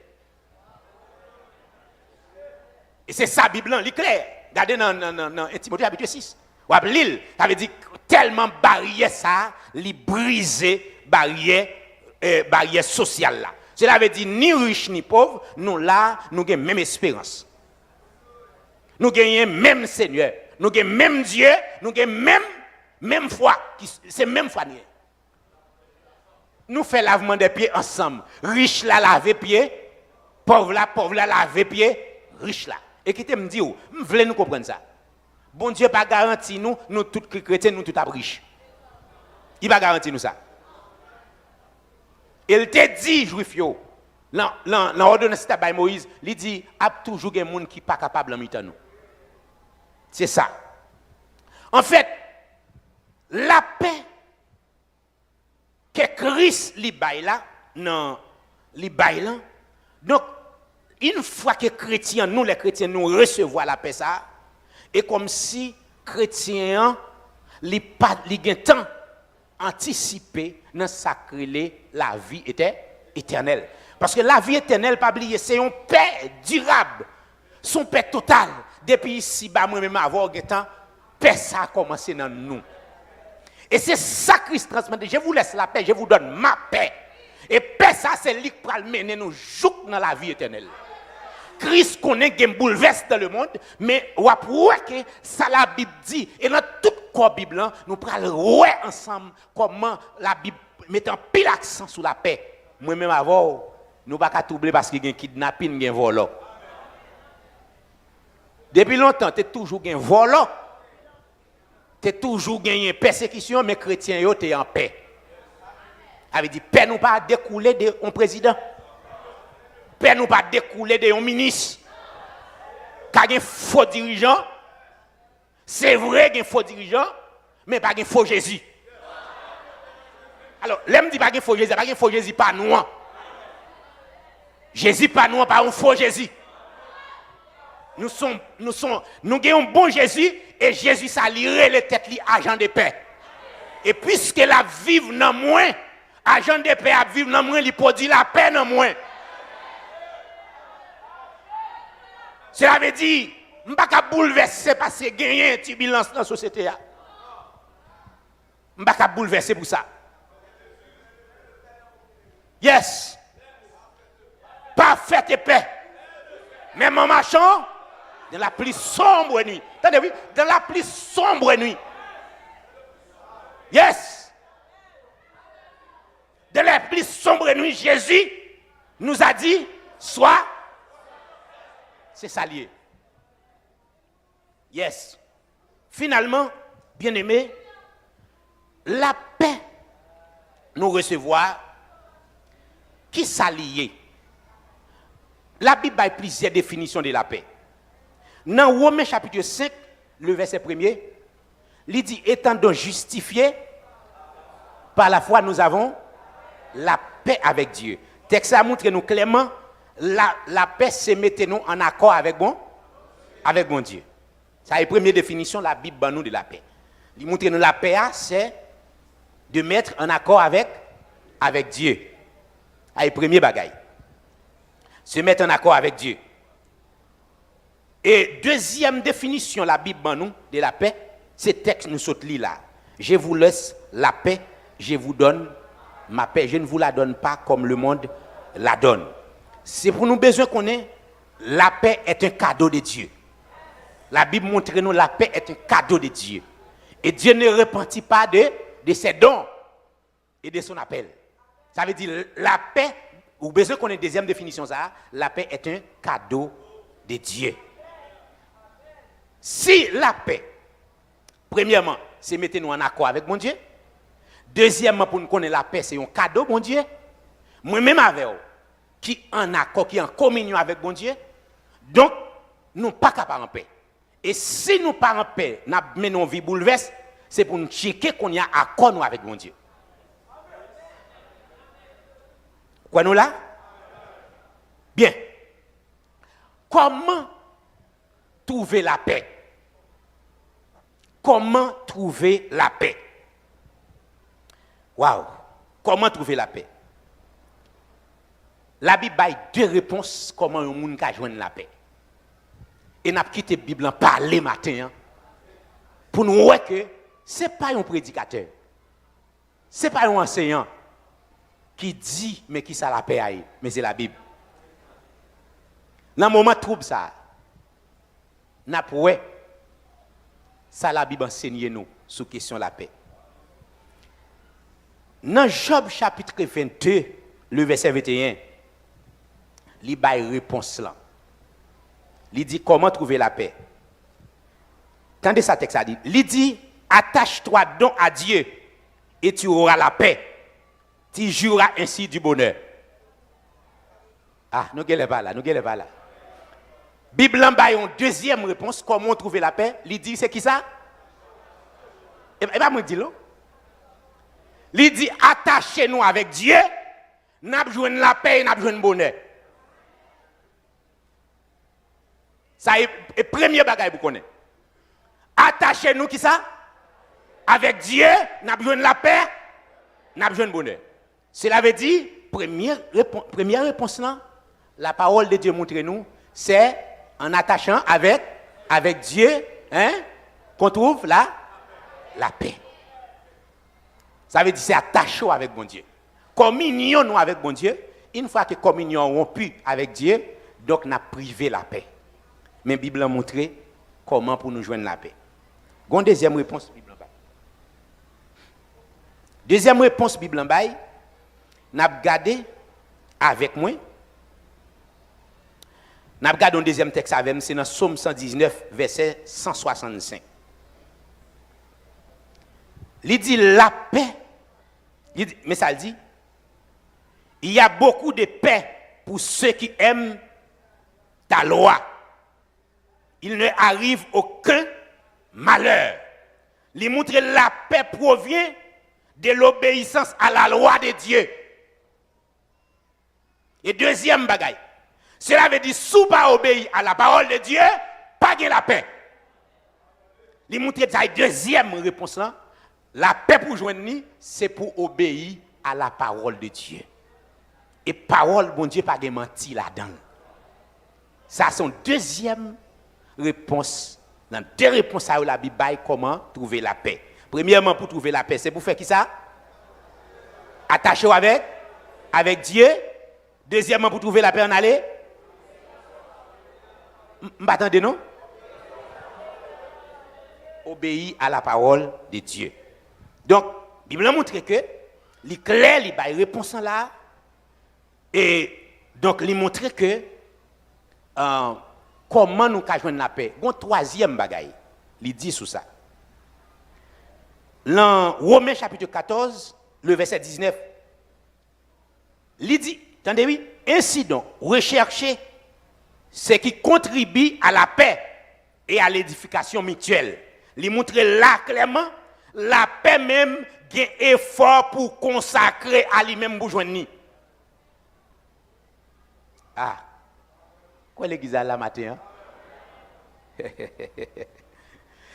Et c'est ça, la Bible, c'est clair. Regardez dans 1 Timothée chapitre 6. Ou l'île, ça veut dire tellement barrière ça, li briser barrière sociale là. Cela veut dire ni riche ni pauvre, nous là, nous avons même espérance. Nous gagnons même Seigneur, nous avons même Dieu, nous avons même foi, c'est même foi. Nous faisons lavement des pieds ensemble. Riche là laver pieds, pauvre là laver pieds, riche là. Et qui te me dit, vous voulez nous comprendre ça? Bon Dieu pas garanti nous tous chrétiens, nous tous riches. Il va garantir nous ça. Il te dit, juif yo, dans l'ordonnance de Moïse, il dit, il y a toujours des gens qui ne sont pas capables de nous. C'est ça. En fait, la paix que Christ li baille là, non, li baille là, donc, une fois que chrétiens, nous les chrétiens, nous recevons la paix ça, et comme si chrétiens, li gen temps anticipé dans sacrer la vie éternelle. Parce que la vie éternelle, pas oublier, c'est une paix durable, son paix totale. Depuis ici, moi-même avoir un temps, paix ça a commencé dans nous. Et c'est ça que Christ transmet. Je vous laisse la paix, je vous donne ma paix. Et paix ça, c'est lui qui va mener nous jusqu'à dans la vie éternelle. Christ connaît qu'il bouleverse dans le monde, mais on voit que ça la Bible dit. Et dans toute la Bible, nous prenons ouais ensemble comment la Bible met un pile accent sur la paix. Moi-même avant, nous ne pouvons pas troubler parce qu'il y a un kidnapping, il y a un vol. Depuis longtemps, tu as toujours un vol. Tu as toujours gagné une persécution, mais les chrétiens, tu es en paix. Ça veut dire, paix nous pas découler de un président. Paix nous pas découler de un ministre. Car il y a un faux dirigeant. C'est vrai qu'il y a un faux dirigeant, mais pas un faux Jésus. Alors, l'aime dit pas un faux Jésus, pas un faux Jésus, pas nous. Jésus pas nous, pas un faux Jésus. Nous avons un bon Jésus et Jésus ça lirait les têtes li agent de paix. Et puisque la vive dans moins, agent de paix a vivre dans moins, il produit la paix dans moins. Cela veut dire, je ne peux pas bouleverser parce que gagner une turbulence dans la société. Je ne peux pas bouleverser pour ça. Yes. Parfaite paix. Même en marchant, dans la plus sombre nuit. Attendez, oui, dans la plus sombre nuit. Yes. De les plus sombres nuits, Jésus nous a dit, sois. C'est ça lié. Yes. Finalement, bien-aimés, la paix nous recevoir, qui s'allie. La Bible a plusieurs définitions de la paix. Dans Romains chapitre 5, le verset 1er, il dit, étant donc justifiés, par la foi nous avons la paix avec Dieu. Le texte a montré nous clairement, la paix c'est mettre nous en accord avec bon Dieu. Ça est la première définition, la Bible ban nous de la paix. Il montre nous la paix, c'est de mettre en accord avec Dieu. C'est le premier bagaille. Se mettre en accord avec Dieu. Et deuxième définition, la Bible ban nous de la paix, c'est texte nous saute là. Je vous laisse la paix, je vous donne ma paix. Je ne vous la donne pas comme le monde la donne. C'est pour nous besoin qu'on ait la paix est un cadeau de Dieu. La Bible montre nous la paix est un cadeau de Dieu. Et Dieu ne repentit pas de ses dons et de son appel. Ça veut dire la paix, ou besoin qu'on ait une deuxième définition ça, la paix est un cadeau de Dieu. Si la paix, premièrement, c'est mettre nous en accord avec mon Dieu. Deuxièmement, pour nous connaître la paix, c'est un cadeau, mon Dieu. Moi-même avec vous, qui en accord, qui en communion avec mon Dieu. Donc, nous ne sommes pas capables en paix. Et si nous ne sommes pas en paix, nous menons une vie bouleversée, c'est pour nous checker qu'on y a accord nous avec mon Dieu. Quoi nous là? Bien. Comment trouver la paix? Comment trouver la paix? Waouh! Comment trouver la paix? La Bible a deux réponses comment un monde peut joindre la paix. Et n'a quitté la Bible en parler matin pour nous voir que ce n'est pas un prédicateur. Ce n'est pas un enseignant qui dit mais qui ça la paix aille, mais c'est la Bible. Dans le moment trouble ça, n'a pas ça la Bible enseigne nous sur question de la paix. Dans Job chapitre 22, le verset 21, il y a une réponse là. Il dit comment trouver la paix. Tendez ça texte a dit. Il dit attache-toi donc à Dieu et tu auras la paix. Tu jouiras ainsi du bonheur. Ah, nous gueulez pas là, nous gueulez pas là. Bible en une deuxième réponse comment trouver la paix. Il dit c'est qui ça? Et pas me dire là. Il dit attachez-nous avec Dieu, n'a besoin de la paix, n'a besoin de bonheur. Ça est le premier bagage pour connaître. Attachez-nous qui ça? Avec Dieu, n'a besoin de la paix, n'a besoin de bonheur. Cela veut dire première réponse là, la parole de Dieu montre nous, c'est en attachant avec Dieu, hein, qu'on trouve la paix. Ça veut dire c'est attaché avec mon Dieu. Communion nous avec mon Dieu. Une fois que communion rompu avec Dieu, donc n'a privé la paix. Mais la Bible a montré comment pour nous joindre la paix. Une deuxième réponse Bible en bail. Deuxième réponse Bible en bail, n'a regardé avec moi. N'a regardé un deuxième texte avec moi, c'est dans Psaume 119 verset 165. Il dit la paix. Mais ça le dit, il y a beaucoup de paix pour ceux qui aiment ta loi. Il ne arrive aucun malheur. Il montre la paix provient de l'obéissance à la loi de Dieu. Et deuxième bagaille, cela veut dire si pas obéir à la parole de Dieu, pas de la paix. Il montre la deuxième réponse là. La paix pour joindre, c'est pour obéir à la parole de Dieu. Et parole, bon Dieu, pas de menti là-dedans. Ça, c'est une deuxième réponse. Dans deux réponses à la Bible, comment trouver la paix. Premièrement, pour trouver la paix, c'est pour faire qui ça? Attacher avec Dieu. Deuxièmement, pour trouver la paix, en aller. M'attendez, non? Obéir à la parole de Dieu. Donc, Bible montre que les clair, les bail réponse là et donc il montre que comment nous ca joindre la paix. Un troisième bagaille, il dit sur ça. Dans Romains chapitre 14, le verset 19, il dit, attendez oui, ainsi donc, recherchez ce qui contribue à la paix et à l'édification mutuelle. Il montre là clairement, la paix même gain effort pour consacrer à lui-même pour joindre. Ah, quoi l'église là matin? Hein?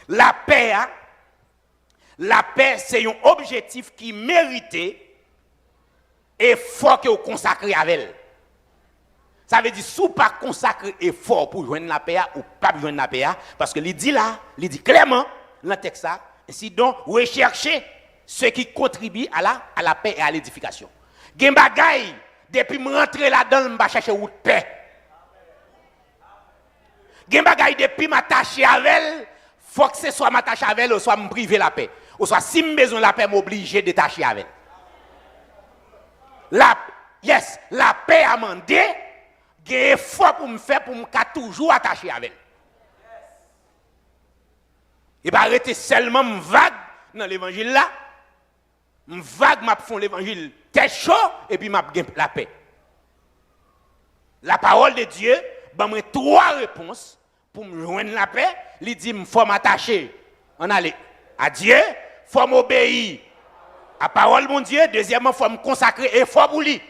La paix, c'est un objectif qui mérite effort que vous consacrez avec elle. Ça veut dire, si vous pas consacrer effort pour joindre la paix ou pas joindre la paix, parce que il dit là, il dit clairement dans le texte ça, ainsi donc recherchez ce qui contribue à la paix et à l'édification. Gen bagay, depuis me rentrer là-dedans, je vais chercher où paix. Gen bagay depuis m'attacher avec elle, faut que ce soit m'attacher avec elle ou soit me priver la paix. Ou soit si me besoin de la paix, m'obliger de détacher avec elle. La paix a demandé, il y a un effort pour me faire pour me toujours attacher avec elle. Et pas arrêter seulement me vague dans l'évangile là. Me vague m'a font l'évangile tête chaud et puis m'a la paix. La parole de Dieu, ben moi trois réponses pour me joindre la paix, il dit il faut m'attacher. On allait à Dieu, faut m'obéir à la parole de mon Dieu, deuxièmement faut me consacrer et faut pour lui.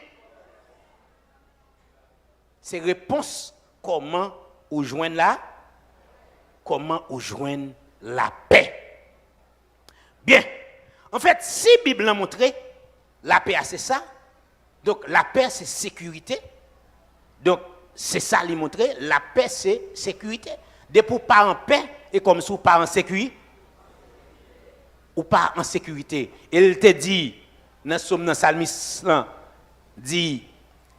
C'est réponse comment ou joindre la paix. Bien. En fait, si la Bible a montré, la paix c'est ça. Donc la paix c'est sécurité. Donc c'est ça lui montrer, la paix c'est sécurité. Dès pour pas en paix et comme si vous pas en sécurité ou pas en sécurité. Il te dit dans le psalmiste dit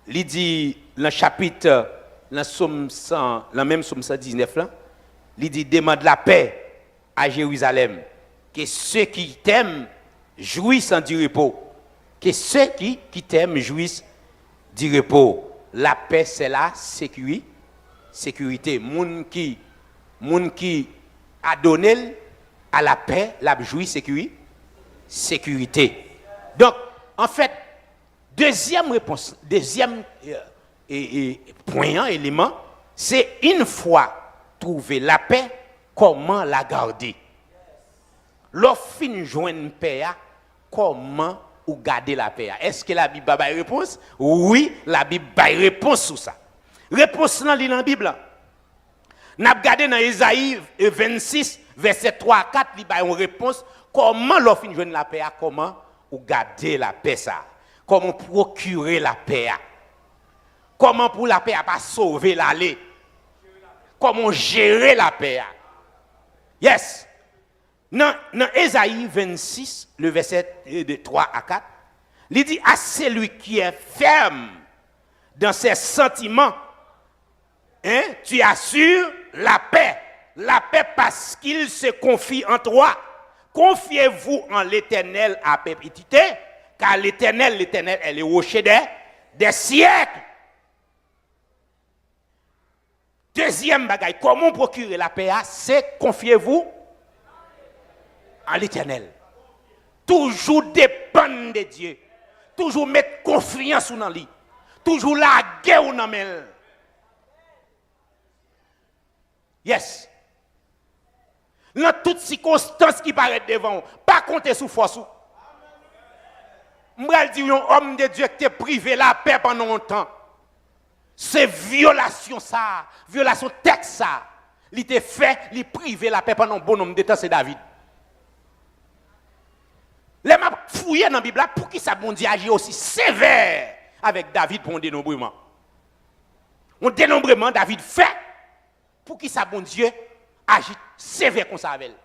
il dit dans le chapitre dans le même psaume 119 là, il dit demande la paix à Jérusalem que ceux qui t'aiment jouissent du repos. Que ceux qui t'aiment jouissent du repos. La paix, c'est la sécurité. Moun qui a donné à la paix, la jouit sécurité. Donc, en fait, deuxième réponse, deuxième point, élément, c'est une fois trouvé la paix, comment la garder? Lorsqu'on joue une paix, comment ou garder la paix? Est-ce que la Bible a une réponse? Oui, la Bible a une réponse sur ça. Réponse dans la Bible. Nous avons regardé dans Isaïe 26, verset 3 à 4, il y a une réponse. Comment lorsqu'on joue la paix, comment ou garder la paix ça? Comment procurer la paix? Comment pour la paix pas sauver l'aller? Comment gérer la paix? Yes. Dans Ésaïe 26, le verset de 3 à 4, il dit à celui qui est ferme dans ses sentiments, hein, tu assures la paix parce qu'il se confie en toi. Confiez-vous en l'Éternel à perpétuité, car l'Éternel, elle est rocher des siècles. Deuxième bagaille, comment procurer la paix? C'est confiez-vous à l'Éternel. Toujours dépendre de Dieu. Toujours mettre confiance dans lui. Toujours la guerre dans elle. Yes. Dans toutes circonstances qui paraissent devant, pas compter sous force. Je vais dire un homme de Dieu qui est privé la paix pendant longtemps. C'est violation ça, violation texte ça. Il était fait, il privé la paix pendant un bon nombre de temps, c'est David. Les m'a fouillé dans la Bible pour qui ça bon Dieu agit aussi sévère avec David pour un dénombrement. Un dénombrement David fait pour qui ça bon Dieu agit sévère comme ça avec elle.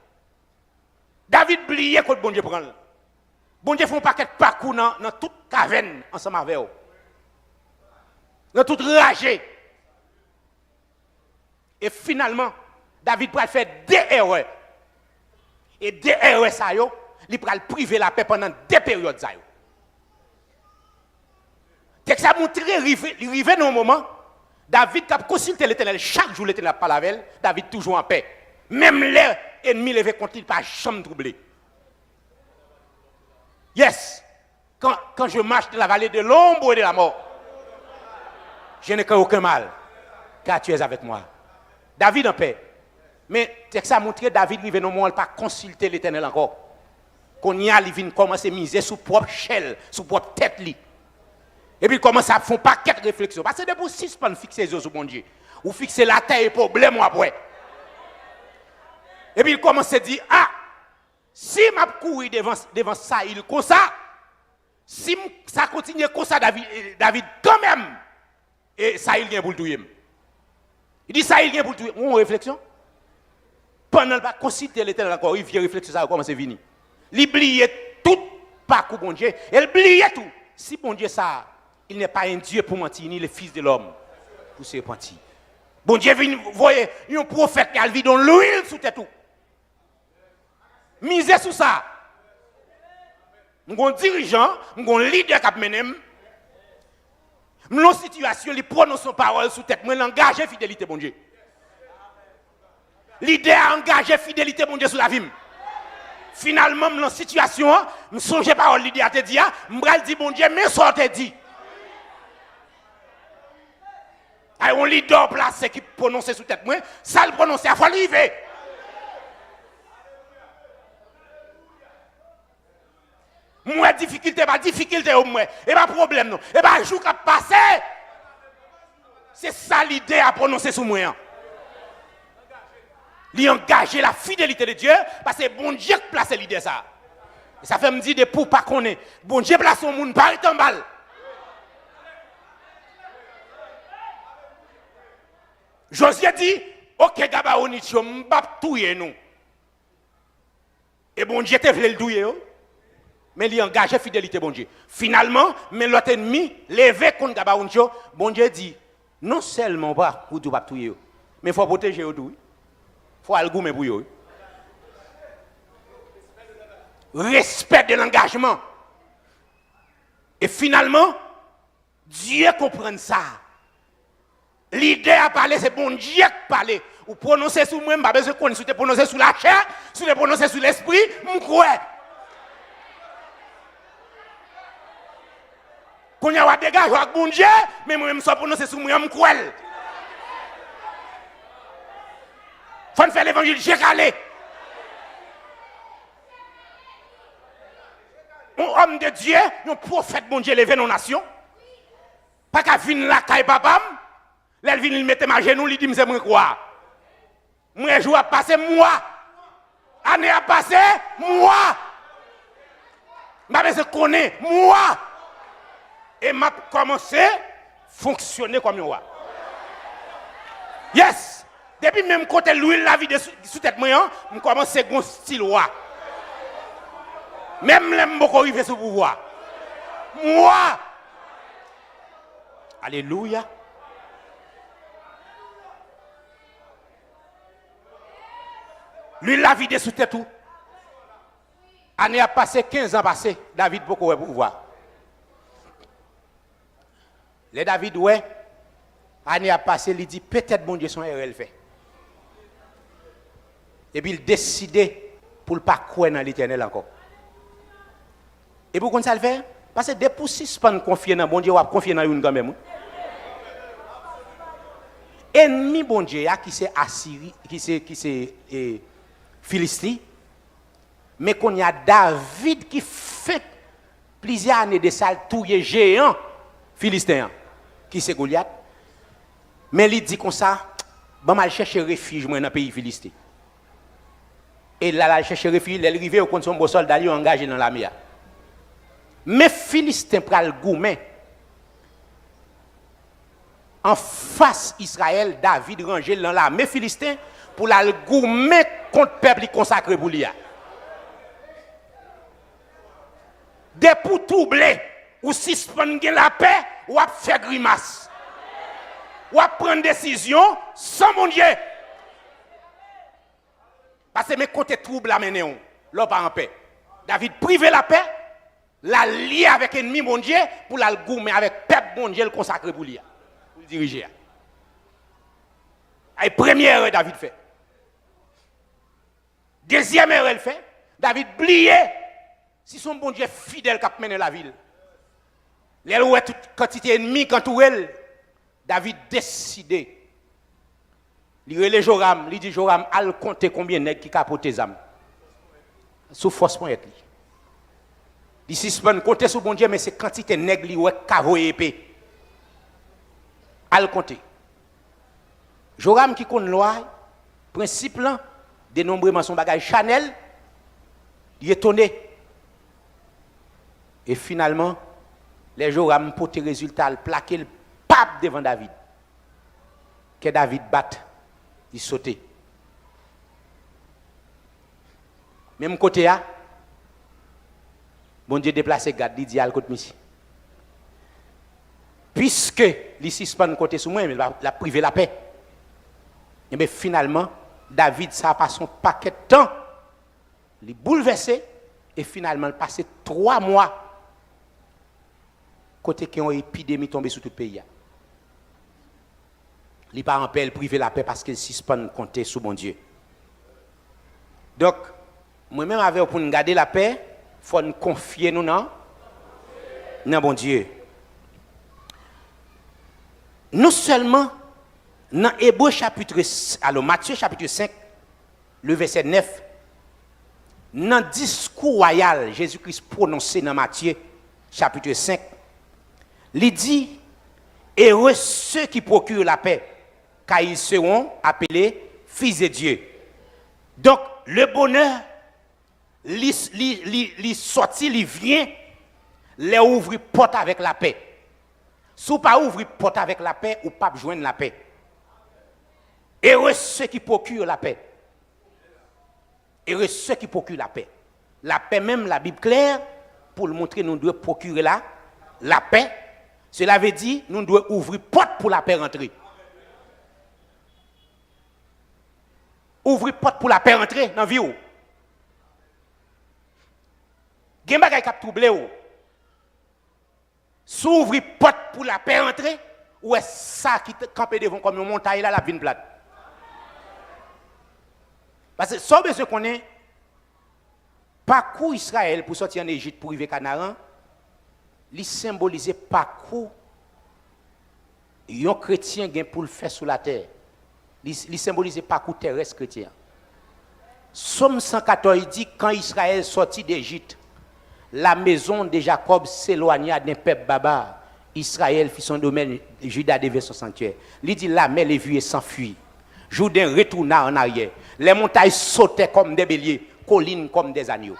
David oublié que bon Dieu prend. Bon Dieu fait un paquet de parcours dans toute caverne ensemble avec eux. Dans toute ragée. Et finalement, David peut faire des erreurs. Et des erreurs ça yo, il va priver la paix pendant 2 périodes. Texte a montré, il arrive dans un moment, David a consulté l'Éternel, chaque jour l'Éternel parle avec elle, David toujours en paix. Même les ennemis levés contre lui, pas jamais troublé. Yes. Quand je marche dans la vallée de l'ombre et de la mort, je n'ai aucun mal, car tu es avec moi. David en paix. Mais texte a montré, David arrive dans un moment, il n'a pas consulté l'Éternel encore. Qu'on y a, il vient commencer à miser sous propre chelle, sous propre tête. Et puis il commence à faire un paquet de réflexions. Parce que depuis 6 pas fixer les yeux sur mon Dieu. Ou fixer la taille et problème après. Et puis il commence à dire, ah, si je cours devant ça, il comme ça, si ça continue comme ça, David quand même, et ça il vient pour le touyer. Il dit ça il vient pour le touyer. On réflexion. Pendant le consulter l'Éternel encore, il vient réfléchir ça, comment c'est fini. Il oublie tout parcours bon Dieu. Il oublie tout. Si bon Dieu ça, il n'est pas un Dieu pour mentir, ni le Fils de l'homme pour se repentir. Bon Dieu vient, vous voyez, un prophète qui a le dans l'huile sous tête tout. Misez sur ça. Un dirigeant, un leader qui a mené, dans situation, il prononce son parole sous tête, moi l'engager fidélité bon Dieu. Leader a engagé fidélité bon Dieu sur la vie. Finalement, dans la situation, je songe parole leader te dit, je dis bon Dieu, mais ça te dit. Il y a un leader placé qui prononce sous tête moi, ça le prononce, il faut l'arriver. Moi, difficulté, pas difficulté au moins. Et pas problème, non. Et pas jour qui a passé. C'est ça l'idée à prononcer sous moi. Il engager la fidélité de Dieu, parce que bon Dieu place l'idée ça. Et ça fait me dire de pour pas connaître. Bon Dieu place son monde par en balle. Josué dit, ok, Gabaonitio, m'bap touye nous. Et bon Dieu te voulait le touyer. Mais il engagé fidélité, bon Dieu. Finalement, mais l'autre ennemi, levé contre Gabaonitio, bon Dieu dit, non seulement pas, vous ne pas touyer, mais il faut protéger tout. Il faut aller goumer pour eux. Respect de l'engagement. Et finalement, Dieu comprend ça. L'idée à parler, c'est bon Dieu qui parle. Ou prononcer sur moi, je ne besoin de connaître, si tu prononcer sur la chair, si tu prononcer sur l'esprit, je crois. Quand il y a un dégât, je bon Dieu, mais moi, je suis prononcé sur moi, je crois. Il faut faire l'évangile, j'ai calé. Un homme de Dieu, un prophète bon Dieu, levé nos nations. Pas qu'à venir la caille papa. Là, il vient, il met ma genou, il dit, c'est moi quoi. Moi, je vais passer moi. Année à passer, moi. Je connais, moi. Et m'a commencé à fonctionner comme un roi. Yes. Depuis même côté l'huile la vie de sous tête moi, je commence à un style roi. Même les beaucoup arriver sous pouvoir. Moi. Alléluia. Lui, la vie de sous tête tout. Année a passé, 15 ans passé, David beaucoup de pouvoir. Les David, ouais, année a passé, il dit peut-être bon Dieu son RL fait. Et puis il décidait pour ne pas croire dans l'Éternel encore. Et pourquoi ça le fait? Parce que des pour 6 pas confier dans bon Dieu, ou confier dans une quand même. Ennemi bon Dieu qui c'est Assyrie, qui c'est Philistie, mais qu'on y a David qui fait plusieurs années de ça, tout est géant philistin, qui c'est Goliath. Mais il dit comme ça, bon mal chercher refuge dans le pays philistin. Et là, il cherche refuge, il est arrivé au compte son beau soldat, il est engagé dans l'armée. Mais Philistin pral gourmet. En face Israël, David rangé dans l'armée philistin pour la gourmet contre le peuple consacré pour lui. Des pour troubler, ou suspendre la paix, ou à faire grimace. Ou à prendre décision sans mon Dieu. Parce que mes côtés troubles à mener, l'on pas en paix. David privé la paix, la lié avec ennemi mon Dieu pour la goumer avec peuple mon Dieu le consacrer pour lui, pour le diriger. Et première erreur David fait. Deuxième erreur elle fait, David oublié si son bon Dieu fidèle qui a mené la ville. Les où toute quantité ennemi quand elle, David décidé. Il relève Joram, il dit Joram, al compter combien de nègres qui capotent tes âmes. Sous force point être. Il suspend compter sur bon Dieu mais c'est quantité nègres li ouais cavoyer épée. Al compter. Joram qui connaît loi, principe là, dénombrement son bagage Chanel, il est étonné. Et finalement, les Joram portent résultat, le plaquer le pape devant David. Que David batte, il saute. Même côté là, bon Dieu déplacé garde, il dit à côté monsieur. Puisque les suspend côté sous moi, mais la privé la paix. Et bien finalement, David, ça a passé un paquet de temps. Il est bouleversé. Et finalement, il a passé 3 mois. Côté qui ont une épidémie tombée sur tout le pays. Il n'est pas en paix, il privé la paix parce qu'il suspend compter sur mon Dieu. Donc, moi-même, avec pour nous garder la paix, il faut nous confier nous non bon Dieu. Non seulement dans Hébreux chapitre, alors Matthieu chapitre 5, le verset 9, dans le discours royal, Jésus-Christ prononcé dans Matthieu chapitre 5, il dit, heureux ceux qui procurent la paix, car ils seront appelés fils de Dieu. Donc, le bonheur, il sorti, il vient, les ouvrir porte avec la paix. Si vous ne pas ouvrir porte avec la paix, ou pas joindre la paix. Heureux ceux qui procurent la paix. Heureux ceux qui procurent la paix. La paix même, la Bible claire, pour le montrer, nous devons procurer la paix. Cela veut dire, nous devons ouvrir porte pour la paix rentrer. Ouvrir porte pour la paix rentrer dans la vie. Gen bagay k'ap troublé ou. S'ouvrir porte pour la paix rentrer ou est ça qui campe devant comme une montagne là la vine plate. Parce que ça besoin qu'on est parcours Israël pour sortir en Égypte pour arriver Canaan, il symbolise parcours un chrétien gain pour le faire sur la terre. Il symbolise parcours terrestre chrétien. Somme 114 dit quand Israël sortit d'Égypte, la maison de Jacob s'éloigna d'un peuple barbare. Israël fit son domaine, Juda devait son sanctuaire. Il dit la mer les vues et s'enfuit. Jourdain retourna en arrière. Les montagnes sautaient comme des béliers, collines comme des agneaux.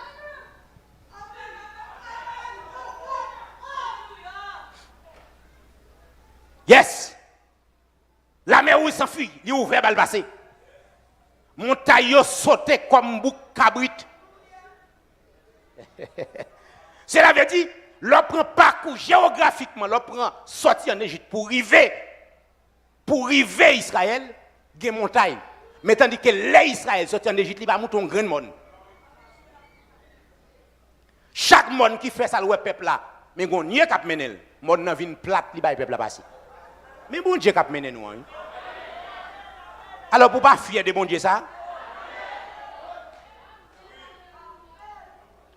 Yes! La mer où il s'enfuit, il ouvert bal passé. Montagne sautaient comme bouc cabrit. Cela veut dire, l'on prend parcours géographiquement, l'on prend sortir en Égypte pour arriver Israël, il y a une montagne. Mais tandis que les Israël sortent en Égypte, il va monter un grand monde. Chaque monde qui fait ça, le peuple là, mais on n'y est qu'à mener. Le monde n'a vu une plate, il va le peuple là passer. Mais bon Dieu qu'à mener nous. Alors, pour ne pas fier de bon Dieu ça,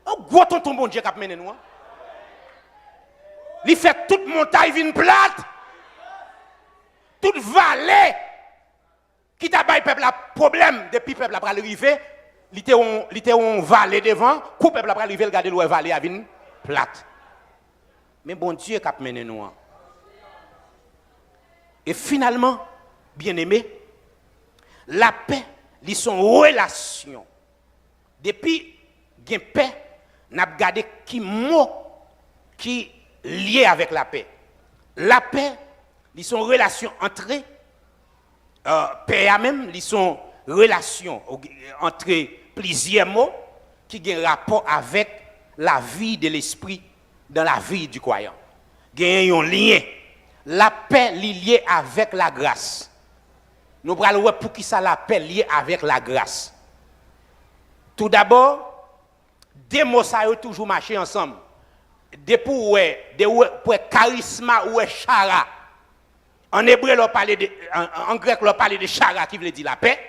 oh, gros tonton bon Dieu qui a mené nous. Il fait toute montagne vine plate. Toute vallée qui t'a bail peuple a problème depuis peuple a arrivé, il était en vallée devant, coup peuple a arrivé regarder le vallée à vine plate. Mais bon Dieu qui a mené nous. Et finalement, bien-aimé, la paix, ils sont relation. Depuis gain paix, n'a regardé qui mot qui lié avec la paix. La paix, ils sont relations entre paix même, ils sont relations entre plusieurs mots qui ont un rapport avec la vie de l'esprit dans la vie du croyant. Il y a un lien. La paix liée avec la grâce. Nous allons voir pour qui ça la paix liée avec la grâce. Tout d'abord, Deux mots ça ont toujours marché ensemble. Des pour charisme ou chara. En hébreu, en grec, on parle de chara qui veut dire la paix.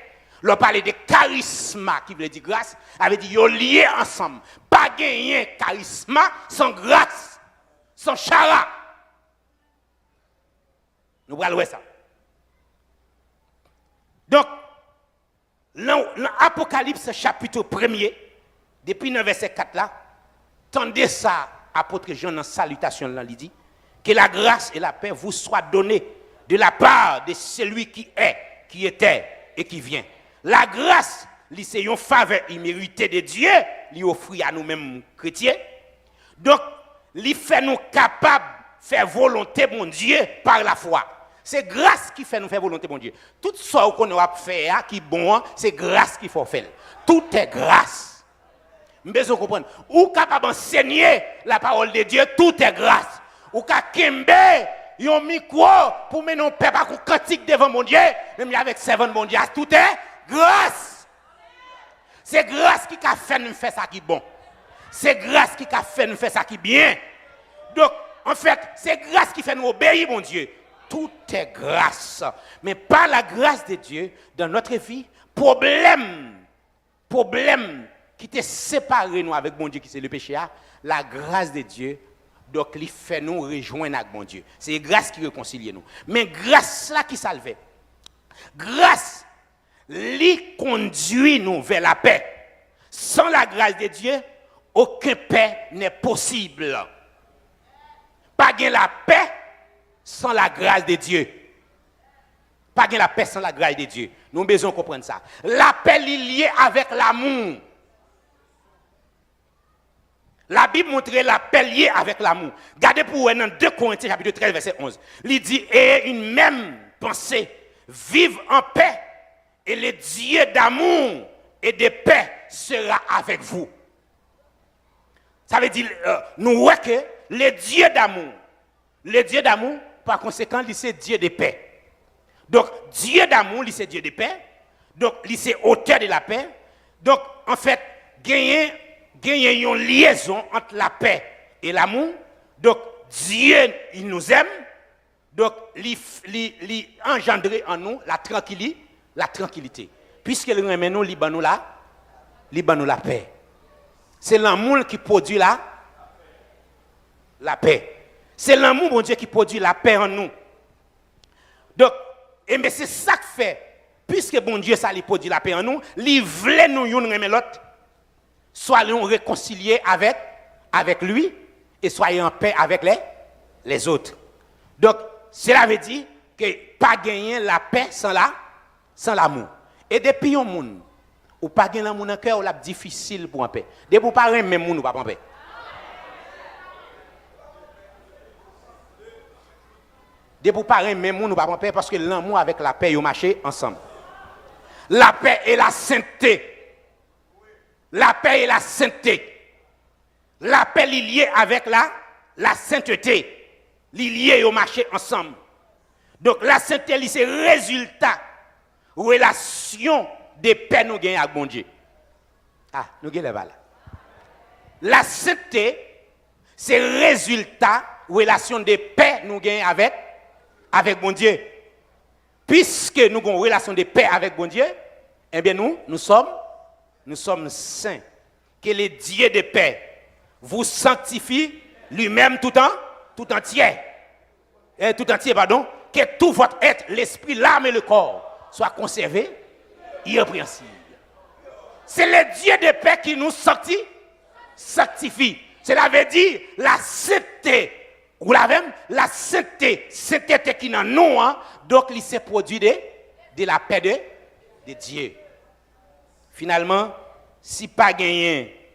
On parle de charisme qui veut dire grâce. Ça veut dire qu'ils sont liés ensemble. Pas gagner charisme sans grâce, sans chara. Nous allons voir ça. Donc, dans l'Apocalypse chapitre 1er, depuis le verset 4 là, tendez ça, apôtre Jean dans salutation là, il dit, que la grâce et la paix vous soient données de la part de celui qui est, qui était et qui vient. La grâce, c'est une faveur imméritée de Dieu, lui offre à nous-mêmes chrétiens. Donc, il fait nous capables de faire volonté de mon Dieu par la foi. C'est grâce qui fait nous faire volonté de mon Dieu. Tout ce qu'on a fait qui est bon, c'est grâce qu'il faut faire. Tout est grâce. Vous comprenez? Ou capable d'enseigner la parole de Dieu, tout est grâce. Ou capable un micro pour mener un peuple à cantique devant mon Dieu, même avec servant mon Dieu, tout est grâce. C'est grâce qui a fait nous faire ça qui est bon. C'est grâce qui a fait nous faire ça qui est bien. Donc, en fait, c'est grâce qui fait nous obéir, mon Dieu. Tout est grâce. Mais par la grâce de Dieu, dans notre vie, problème qui te séparé nous avec mon Dieu, qui c'est le péché, la grâce de Dieu, donc il fait nous rejoindre avec mon Dieu. C'est grâce qui réconcilie nous. Mais grâce là qui salve. Grâce, lui conduit nous vers la paix. Sans la grâce de Dieu, aucune paix n'est possible. Pas de la paix sans la grâce de Dieu. Pas de la paix sans la grâce de Dieu. Nous avons besoin de comprendre ça. La paix est liée avec l'amour. La Bible montre la paix liée avec l'amour. Regardez pour vous dans 2 Corinthiens chapitre 13 verset 11. Il dit, et une même pensée, vive en paix, et le Dieu d'amour et de paix sera avec vous. Ça veut dire, nous voyons que le Dieu d'amour, par conséquent, c'est Dieu de paix. Donc, Dieu d'amour, c'est Dieu de paix. Donc, c'est auteur de la paix. Donc, en fait, gagner une liaison entre la paix et l'amour. Donc, Dieu, il nous aime. Donc, il engendre en nous la tranquillité. Puisqu'il remet nous, il nous la paix. C'est l'amour qui produit la paix. C'est l'amour, mon Dieu, qui produit la paix en nous. Donc, mais c'est ça que fait, puisque bon Dieu, ça lui produit la paix en nous, il voulait nous une remettre l'autre, soit nous réconcilier avec lui, et soyez en paix avec les autres. Donc, cela veut dire que pas gagner la paix sans l'amour. Et depuis un monde, ou pas gagner l'amour dans le cœur, c'est difficile pour en paix. Depuis vous pas même monde, ou pas en paix. Depuis vous pas même monde, ou pas en paix, parce que l'amour avec la paix, ils marché ensemble. La paix et la sainteté. La paix et la sainteté. La paix est liée avec la sainteté. Liée au marché ensemble. Donc la sainteté, c'est le résultat, relation de paix nous gagnons avec bon Dieu. Ah, nous gagnons là. La sainteté, c'est le résultat, relation de paix nous gagnons avec bon Dieu. Puisque nous avons une relation de paix avec bon Dieu, eh bien nous sommes saints. Que le Dieu de paix vous sanctifie lui-même tout entier. Que tout votre être, l'esprit, l'âme et le corps soient conservés irrépréhensibles. C'est le Dieu de paix qui nous sanctifie. Cela veut dire la sainteté. Vous l'avez, la sainteté qui est dans nous, donc il s'est produit de la paix de Dieu. Finalement, si pas gagner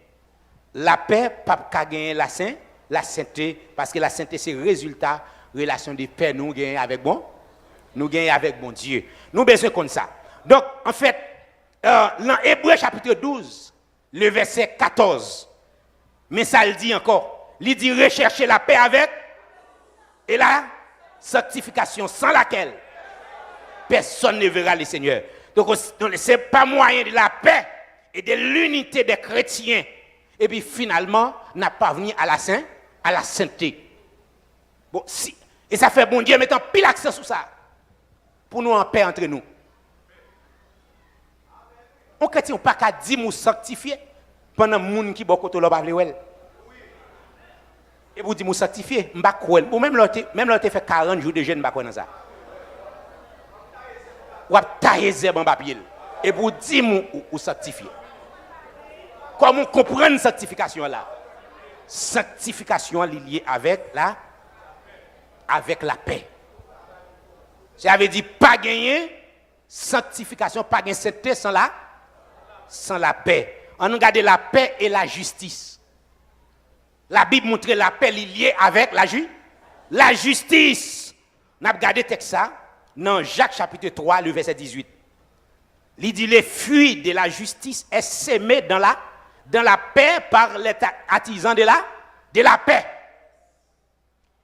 la paix, pas gagner la sainteté, parce que la sainteté c'est le résultat relation de paix nous gagnons avec bon Dieu. Nous besoin comme ça. Donc en fait, dans Hébreux chapitre 12, le verset 14, mais ça le dit encore, il dit rechercher la paix avec et la sanctification sans laquelle personne ne verra le Seigneur. Donc ce n'est pas moyen de la paix et de l'unité des chrétiens et puis finalement, n'a pas venu à la sainteté. Bon, si, et ça fait bon Dieu mettant pile accent sur ça, pour nous en paix entre nous. On chrétien pas qu'à dire nous sanctifier pendant moun qui beaucoup l'on pas vle. Et vous dites nous sanctifier, m'pa croire. Ou même là fait 40 jours de jeûne m'pa croire dans ça. Ou tailler zèbre en papier et vous dites nous sanctifier. Comment comprendre sanctification là? Sanctification liée avec la paix. Ça veut dire pas gagner sanctification, pas gagner sainteté sans la paix. On regarde la paix et la justice. La Bible montre la paix liée avec la justice. On a regardé texte ça dans Jacques chapitre 3, le verset 18. Il dit les fruits de la justice est sémé dans la paix par les artisans de la paix.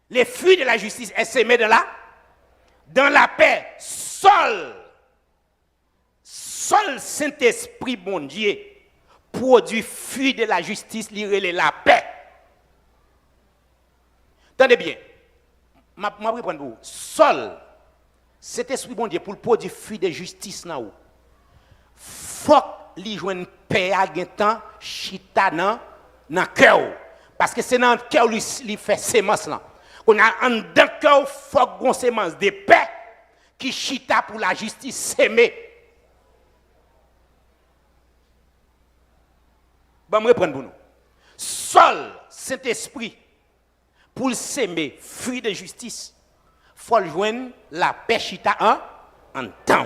Les fruits de la justice est sémé dans la paix. Seul Saint-Esprit, bon Dieu, produit fruit de la justice, lié la paix. Attendez bien, je vais reprendre vous. Seul Saint-Esprit, bon Dieu, pour le produit fruit de justice, il faut qu'il joue une paix à temps, chita dans le cœur. Parce que c'est dans le cœur qu'il fait sémence là. On a un dans le cœur, il faut qu'on sémence de paix qui chita pour la justice sémée. Bon, je vais reprendre pour nous. Seul Saint-Esprit, pour s'aimer, fruit de justice, il faut joindre la paix chita en temps.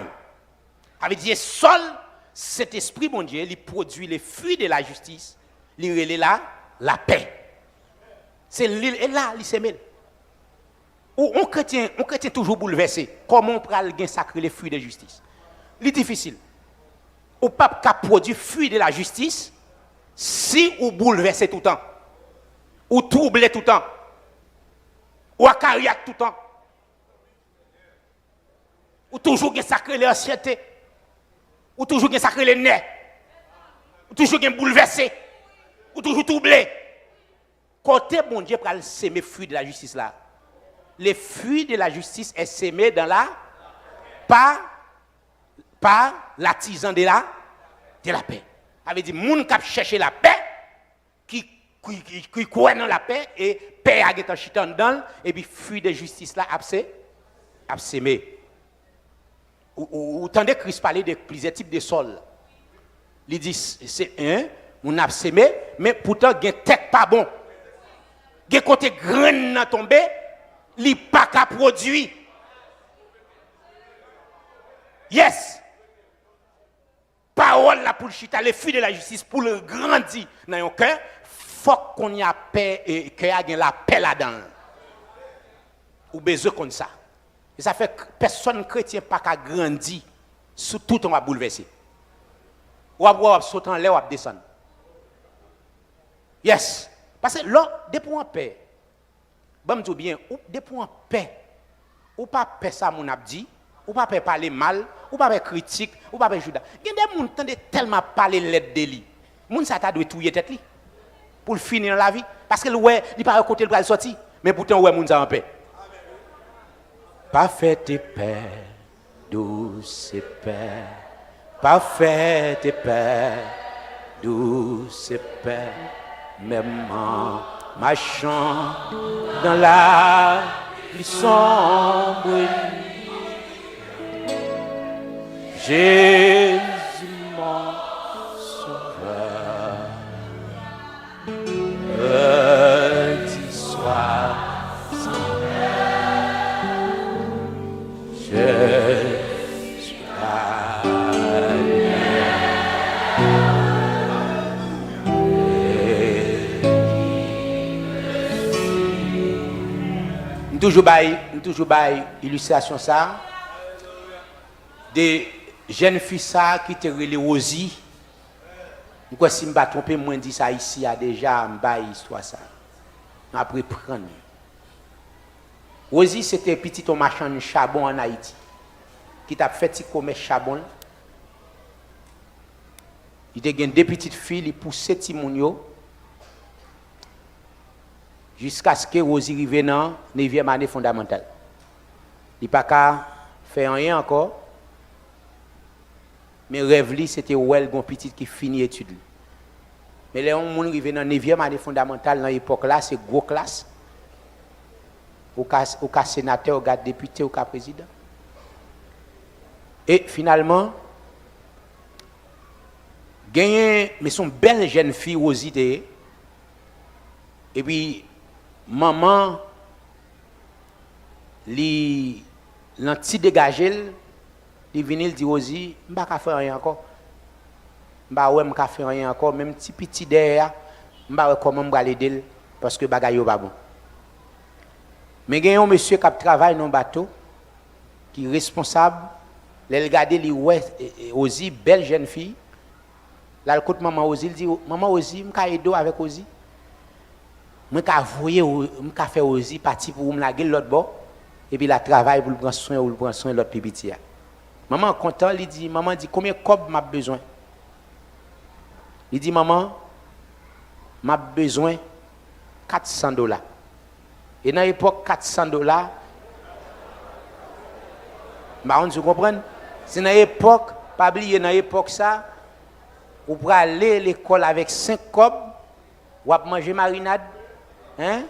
Ça veut dire, seul Saint-Esprit, mon Dieu, il produit les fruits de la justice, il relève la paix. C'est là, il s'aime. Ou on chrétien toujours bouleversé. Comment on peut gagner sacré les fruits de justice? C'est difficile. Ou pas qu'à produire fruits de la justice si ou bouleversé tout le temps, ou troublé tout le temps, ou à cardiaque tout le temps, ou toujours sacré les anxiétés, ou toujours sacré les nerfs, ou toujours bouleversé, ou toujours troublé. Côté bon Dieu pour s'aimer fruits de la justice là. Les fruits de la justice est sémé dans par l'artisan de la paix. Ça veut dire moun qui cherche la paix, qui croit dans la paix et paix a été chitan dedans et puis fruit de justice là a sémé. Ou tendez Christ parler de plusieurs types de sols. Il dit c'est un on a sémé mais pourtant gen tête pas bon. Gen côté graine nan tombé, li pas ka produit. Yes. Parole là pour le chita, les fruits de la justice pour le grandir dans un cœur, faut qu'on y a paix et qu'il y ait la paix là-dedans. Ou besoin comme ça. Et ça fait que personne chrétien pas qu'à grandir, sous tout on va bouleverser. Ou va sauter en l'air ou va descendre. Yes. Parce que là, depuis en paix, bon me dis bien, depuis en paix, ou pas paix ça mon a dit, ou pas parler mal, ou pas critique, ou pas juda. Il y a des gens qui entendent tellement parler l'aide de lui. Moun ça t'a doit touyer tête li pour finir la vie parce que ouais, il pas côté le sortir, mais pourtant ouais moun ça en paix. Parfaite paix, douce paix. Parfaite paix, douce paix. Même en marchant dans la pluie sombre. Jésus mon sauveur, petit soir sans je suis toujours bail illustration ça des jeunes filles ça qui te relé Rosie. Pourquoi si me pas tromper moi dit ça ici a déjà bail histoire ça. Après prendre. Rosie c'était petit au marchand de charbon en Haïti qui t'a fait petit commerce charbon. Il te gagne deux petites filles, il poussait ti moun yo jusqu'à ce que Rosie arrive dans 9e année fondamentale. Il n'a pas qu'à faire rien encore. Mais rêve li c'était ouais gon petit qui finit étude. Mais les gens arrivé dans 9e année fondamentale dans l'époque là, c'est gros classe. Au cas sénateur, au cas député, au cas président. Et finalement gagné mais son belle jeune fille Rosie et puis maman li l'anti dégagé il vient il dit Rosie m'pa ka faire rien encore m'pa ouais m'ka faire rien encore même petit derrière m'pa ouais comment m'ba l'aider parce que bagay yo pas bon mais gagne un monsieur qui travaille dans bateau qui est responsable les regarder li ouais Rosie belle jeune fille là écoute maman Rosie il dit maman Rosie m'ka aider avec Rosie m'ka voyer m'ka faire Rosie partir pour me laguer l'autre bord et puis la travaille pour prendre soin l'autre petit. Maman content, il dit maman dit combien cob m'a besoin. Il dit maman m'a besoin $400. Et dans l'époque $400 on se comprend c'est dans l'époque pas oublier dans l'époque ça ou pour aller à l'école avec 5 cob ou à manger marinade hein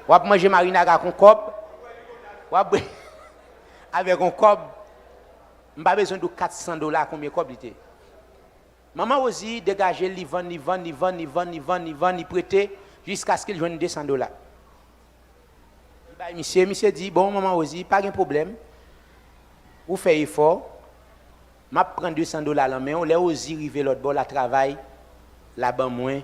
ou à manger marinade avec un cob ou avec un cob m'pas besoin de $400 combien cob était maman aussi dégager li vend ni prêter jusqu'à ce qu'il joigne $200 monsieur dit bon maman aussi pas de problème ou fait effort m'a prend $200 là mais on les aussi river l'autre bord la travail là-bas moins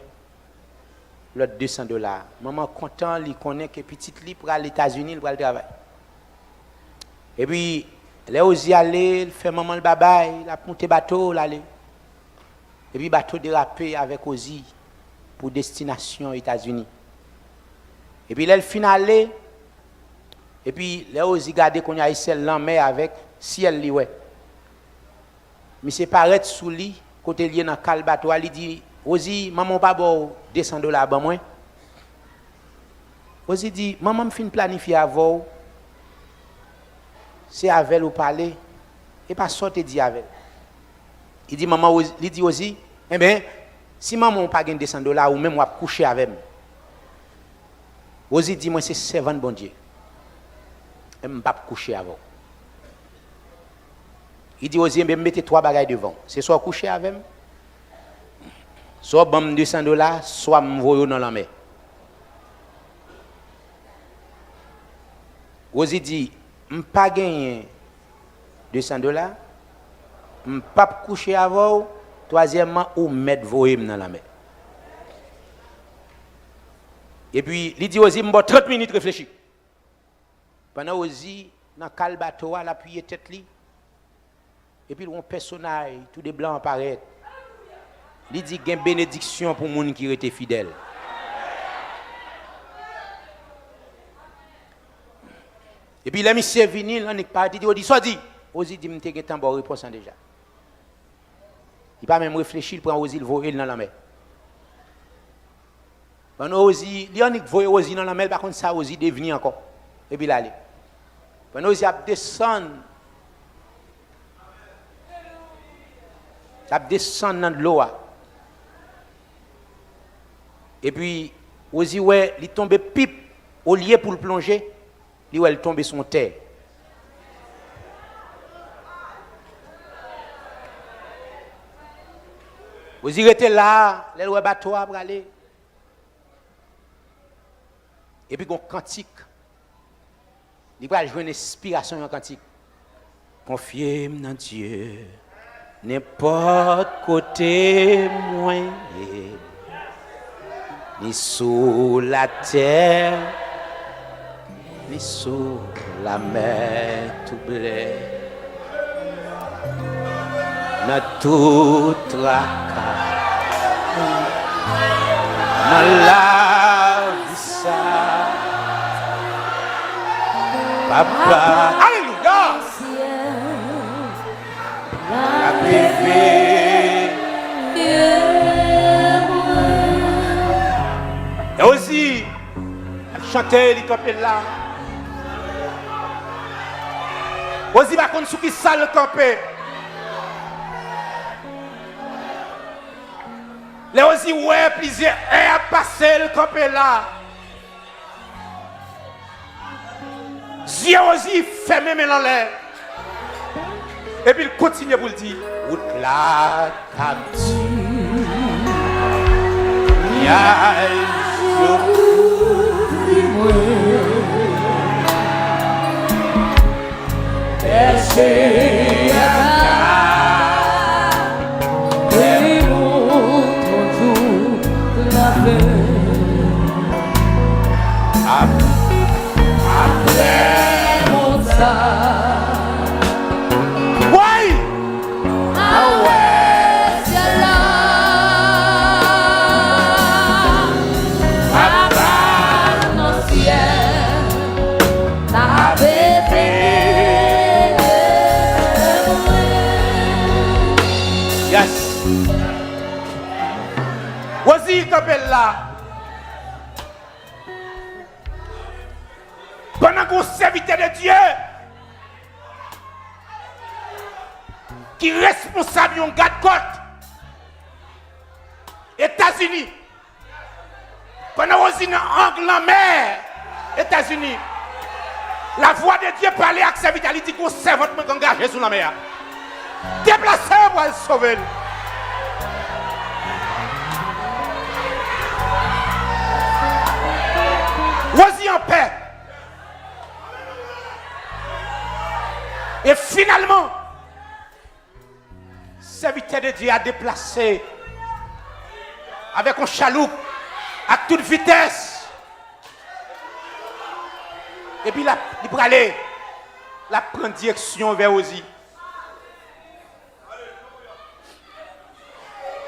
l'autre $200 maman content li connaît que petite li pour les États-Unis pour le travail et puis les aussi aller faire maman le babay la monter bateau l'aller et puis bateau dérapé avec Ozi pour destination États-Unis et puis là le finale et puis les Ozi garder qu'on y a celle là mer avec ciel li ouais mais c'est paraît sous lit côté lié dans cal bateau il dit Ozi maman pas bon $200 ban moi Ozi dit maman me fin planifier avant c'est avec ou parler et pas sortir dit avec il dit maman il dit Ozi eh bien si maman pas gain $200 ou même moi coucher avec Ozi dit moi c'est servant bon Dieu et me pas coucher avec il dit Ozi me mettez 3 bagages devant c'est soit coucher avec soit bam $200 soit m'envoyer dans la mer Ozi dit m'pas gagner $200 m'pas coucher avec troisièmement ou mettre voyer dans la mer et puis il dit Ozi m'bo 30 minutes réfléchir pendant Ozi dans cal bateau la appuyer tête li et puis un personnage tout des blancs apparaît il dit gain bénédiction pour monde qui était fidèle et puis la monsieur vini on est parti dit soit dit Ozi dit m'te temps bon réponse déjà il pas même réfléchir prend Ozi le voyer dans la mer pendant Ozi il y voyer Ozi dans la mer par contre ça Ozi devenu encore et puis là aller pendant Ozi a descendre dans l'eau et puis Ozi ouais il tombe pipe au lieu pour le plonger il ouais il tombe son terre Ozi était là les ouais bateau à aller et puis un cantique il va jouer une inspiration en cantique confiez-moi dans Dieu n'importe côté moi ni sous la terre ni sous la mer tout blé na tout tracas dans la vie ça papa alléluia la bébé et aussi chanter, il campé là. Osi va contre qui ça le campé. Les Osi ouais plusieurs heures à passer le campé là. Dieu Osi fermé mais dans l'air. Et puis il continue pour le dire. Route là, Kamti. Pendant qu'on serviteur de Dieu qui est responsable d'un garde-côte États-Unis, pendant qu'on est en angle en mer États-Unis, la voix de Dieu parlait avec serviteur, il dit qu'on sert votre main engagé sous la mer. Déplacez pour le sauver. Vas-y en paix. Et finalement, serviteur de Dieu a déplacé avec un chaloupe à toute vitesse. Et puis il peut aller, la prendre direction vers Ozi.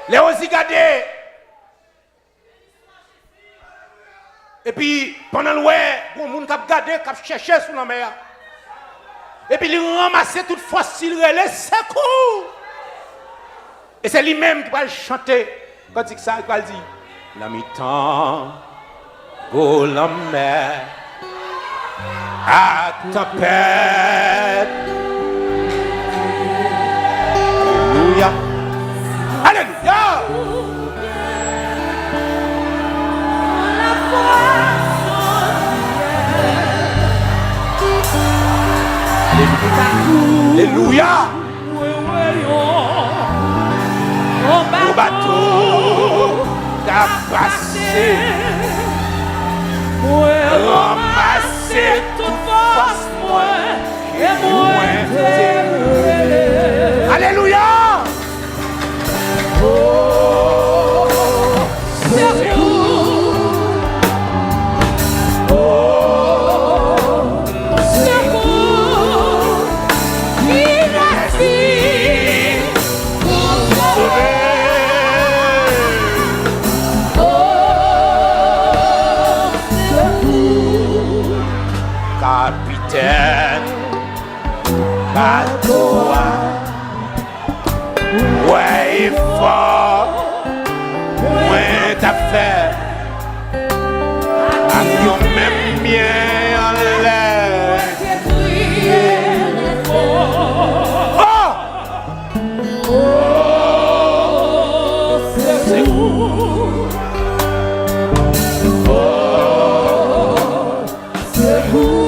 Les Ozi gardés. Et puis, pendant le ouais, bon monde qui a gardé, qui a cherché sous la mer. Et puis, il ramassait toute fossile, relais, secours. Et c'est lui-même qui va le chanter. Quand il dit ça, il va le dire. La mi-temps, oh la mer, à tempête. Alléluia. Alléluia. Alléluia. Au bateau qu'a passé, ramasser toute force et alléluia. Bateau, ouais, fort, ouais, t'as fait, avion même bien en l'air. Oh, c'est vous. Oh, c'est vous.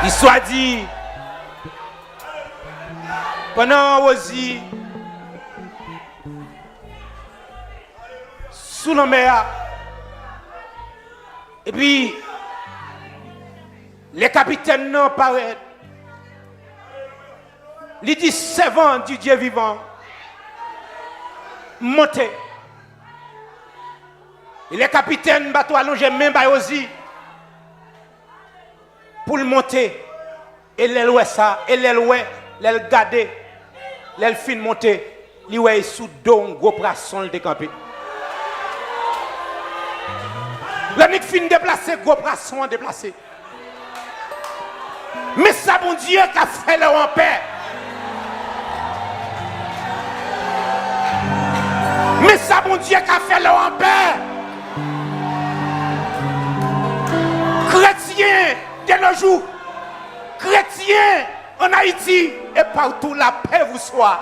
Il soit dit pendant aussi sous la mer et puis les capitaines n'ont pas. Il dit servant du Dieu vivant, montez. Et les capitaines bateau allongé même par aussi pour le monter. Et les louer ça, et les louer, les garder, les fin monter. Les louer sous dos un gros poisson le décampé. L'année fin déplacé, gros brasson déplacé. Mais ça, bon Dieu, qui a fait leur en paix. Mais ça, bon Dieu, qui a fait leur en paix. Chrétiens de nos jours, chrétiens en Haïti et partout, la paix vous soit.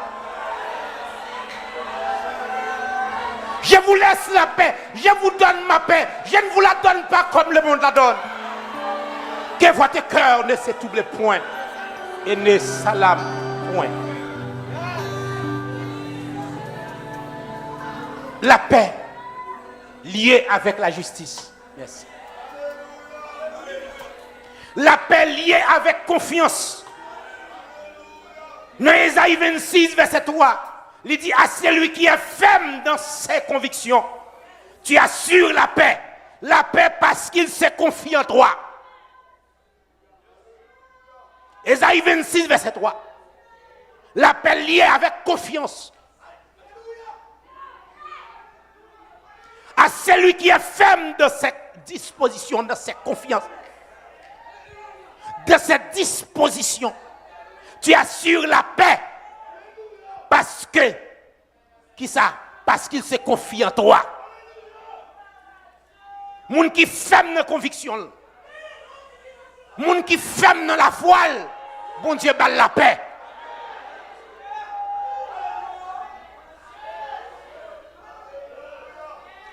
Je vous laisse la paix, je vous donne ma paix, je ne vous la donne pas comme le monde la donne. Que votre cœur ne se trouble point et ne s'alarme point. La paix liée avec la justice. Merci. La paix liée avec confiance. Dans Ésaïe 26, verset 3, il dit à celui qui est ferme dans ses convictions, tu assures la paix. La paix parce qu'il se confie en toi. Ésaïe 26, verset 3. La paix liée avec confiance. À celui qui est ferme de ses dispositions, de ses confiances, de ses dispositions, tu assures la paix parce que, qui ça? Parce qu'il se confie en toi. Moun qui ferme dans conviction, moun qui ferme dans la voile, bon Dieu balle la paix.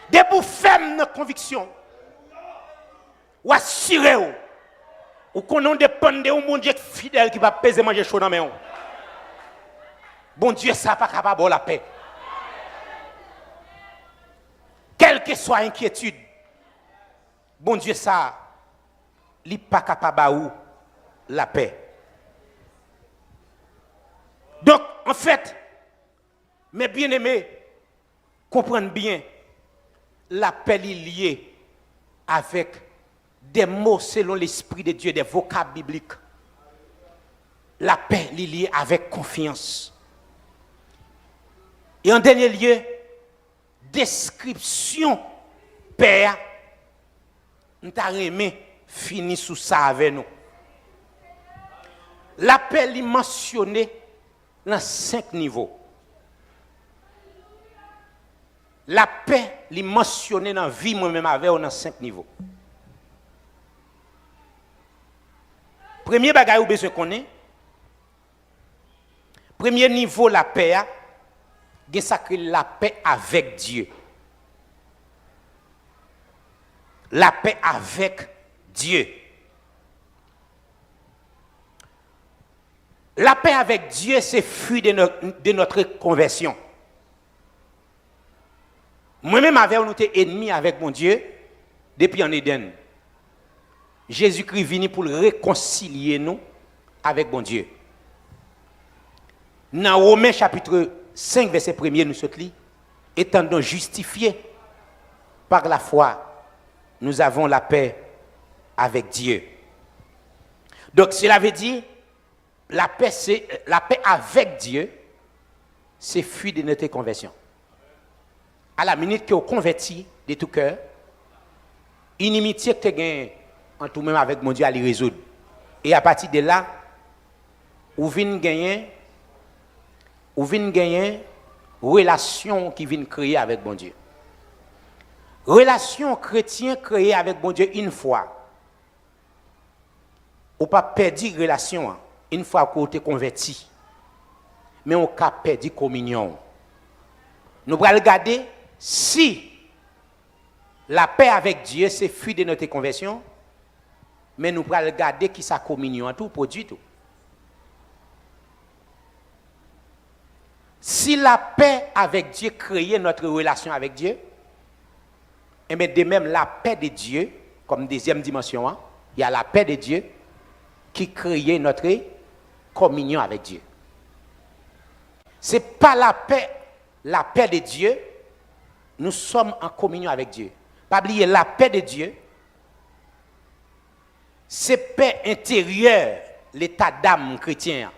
Des pour ferme dans conviction, ou assurez-vous, ou qu'on dépend de un bon Dieu fidèle qui va peser manger chaud dans main. Bon Dieu, ça pas capable de la paix. Quelle que soit l'inquiétude, bon Dieu, ça, il n'est pas capable de la paix. Donc, en fait, mes bien-aimés, comprenez bien, la paix est liée avec des mots selon l'Esprit de Dieu, des vocables bibliques. La paix est liée avec confiance. Et en dernier lieu, description Père, nous t'avons aimé finir sous ça avec nous. La paix est mentionnée dans 5 niveaux. La paix est mentionnée dans la vie moi-même avec nous dans 5 niveaux. Premier bagage ou besoin qu'on est. Premier niveau la paix, c'est sacré la paix avec Dieu. La paix avec Dieu. La paix avec Dieu, c'est fruit de notre conversion. Moi-même, avec nous étions ennemis avec mon Dieu depuis en Éden. Jésus-Christ est venu pour réconcilier nous avec mon Dieu. Dans Romains chapitre 5, verset 1, nous sommes dit, étant donc justifiés par la foi, nous avons la paix avec Dieu. Donc cela veut dire, la paix avec Dieu, c'est fruit de notre conversion. À la minute que vous convertis de tout cœur, inimitié que tu as en tout même avec mon Dieu à les résoudre. Et à partir de là, vous venez gagner relation qui vient créer avec mon Dieu. Relation chrétien créée avec mon Dieu une fois. Ou pas perdu relation une fois que vous êtes converti. Mais on a perdu communion. Nous allons regarder si la paix avec Dieu c'est fruit de notre conversion. Mais nous allons regarder qui sa communion tout produit tout. Si la paix avec Dieu crée notre relation avec Dieu, et bien de même la paix de Dieu, comme deuxième dimension, il y a la paix de Dieu qui crée notre communion avec Dieu. Ce n'est pas la paix de Dieu, nous sommes en communion avec Dieu. Pas oublier la paix de Dieu, c'est paix intérieure, l'état d'âme chrétien.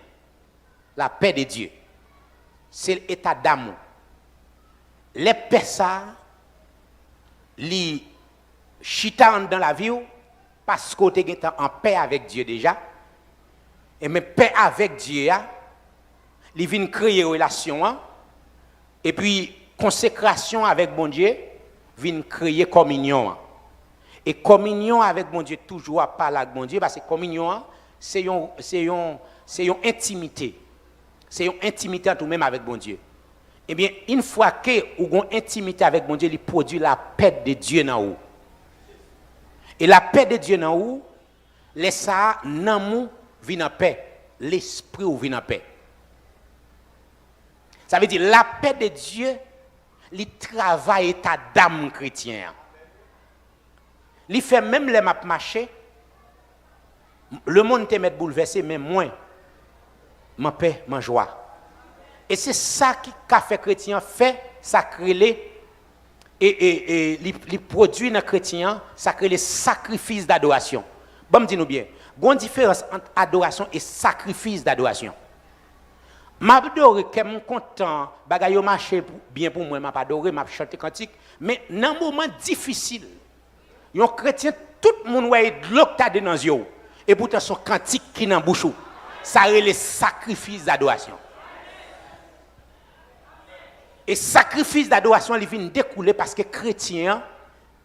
La paix de Dieu, c'est l'état d'âme. Les paix ça, chita dans la vie parce que tu es en paix avec Dieu déjà. Et mais paix avec Dieu, il vient créer une relation. Et puis, consécration avec bon Dieu, vient créer communion. Et communion avec bon Dieu, toujours à parler avec bon Dieu, parce que communion, c'est une intimité. C'est une intimité tout même avec bon Dieu. Eh bien, une fois que vous avez une intimité avec bon Dieu, il produit la paix de Dieu dans vous. Et la paix de Dieu dans vous, laisse ça, l'amour vient en paix. L'esprit vient en paix. Ça veut dire la paix de Dieu, il travaille ta dame chrétien. Il fait même les maps marcher. Le monde te met bouleversé, mais moins, ma paix, ma joie. Et c'est ça qui fait chrétien fait, ça crée les produits dans chrétien, ça crée les sacrifices d'adoration. Bon, dis-nous bien, il y a une différence entre adoration et sacrifice d'adoration. M'adore que je suis content, bagaille marché bien pour moi, m'a adoré, m'a chanté cantique, mais dans un moment difficile, un chrétien tout le monde voit de l'eau dans les yeux et pourtant son cantique qui dans bouche, ça c'est les sacrifices d'adoration. Et sacrifice d'adoration il vient découler parce que chrétien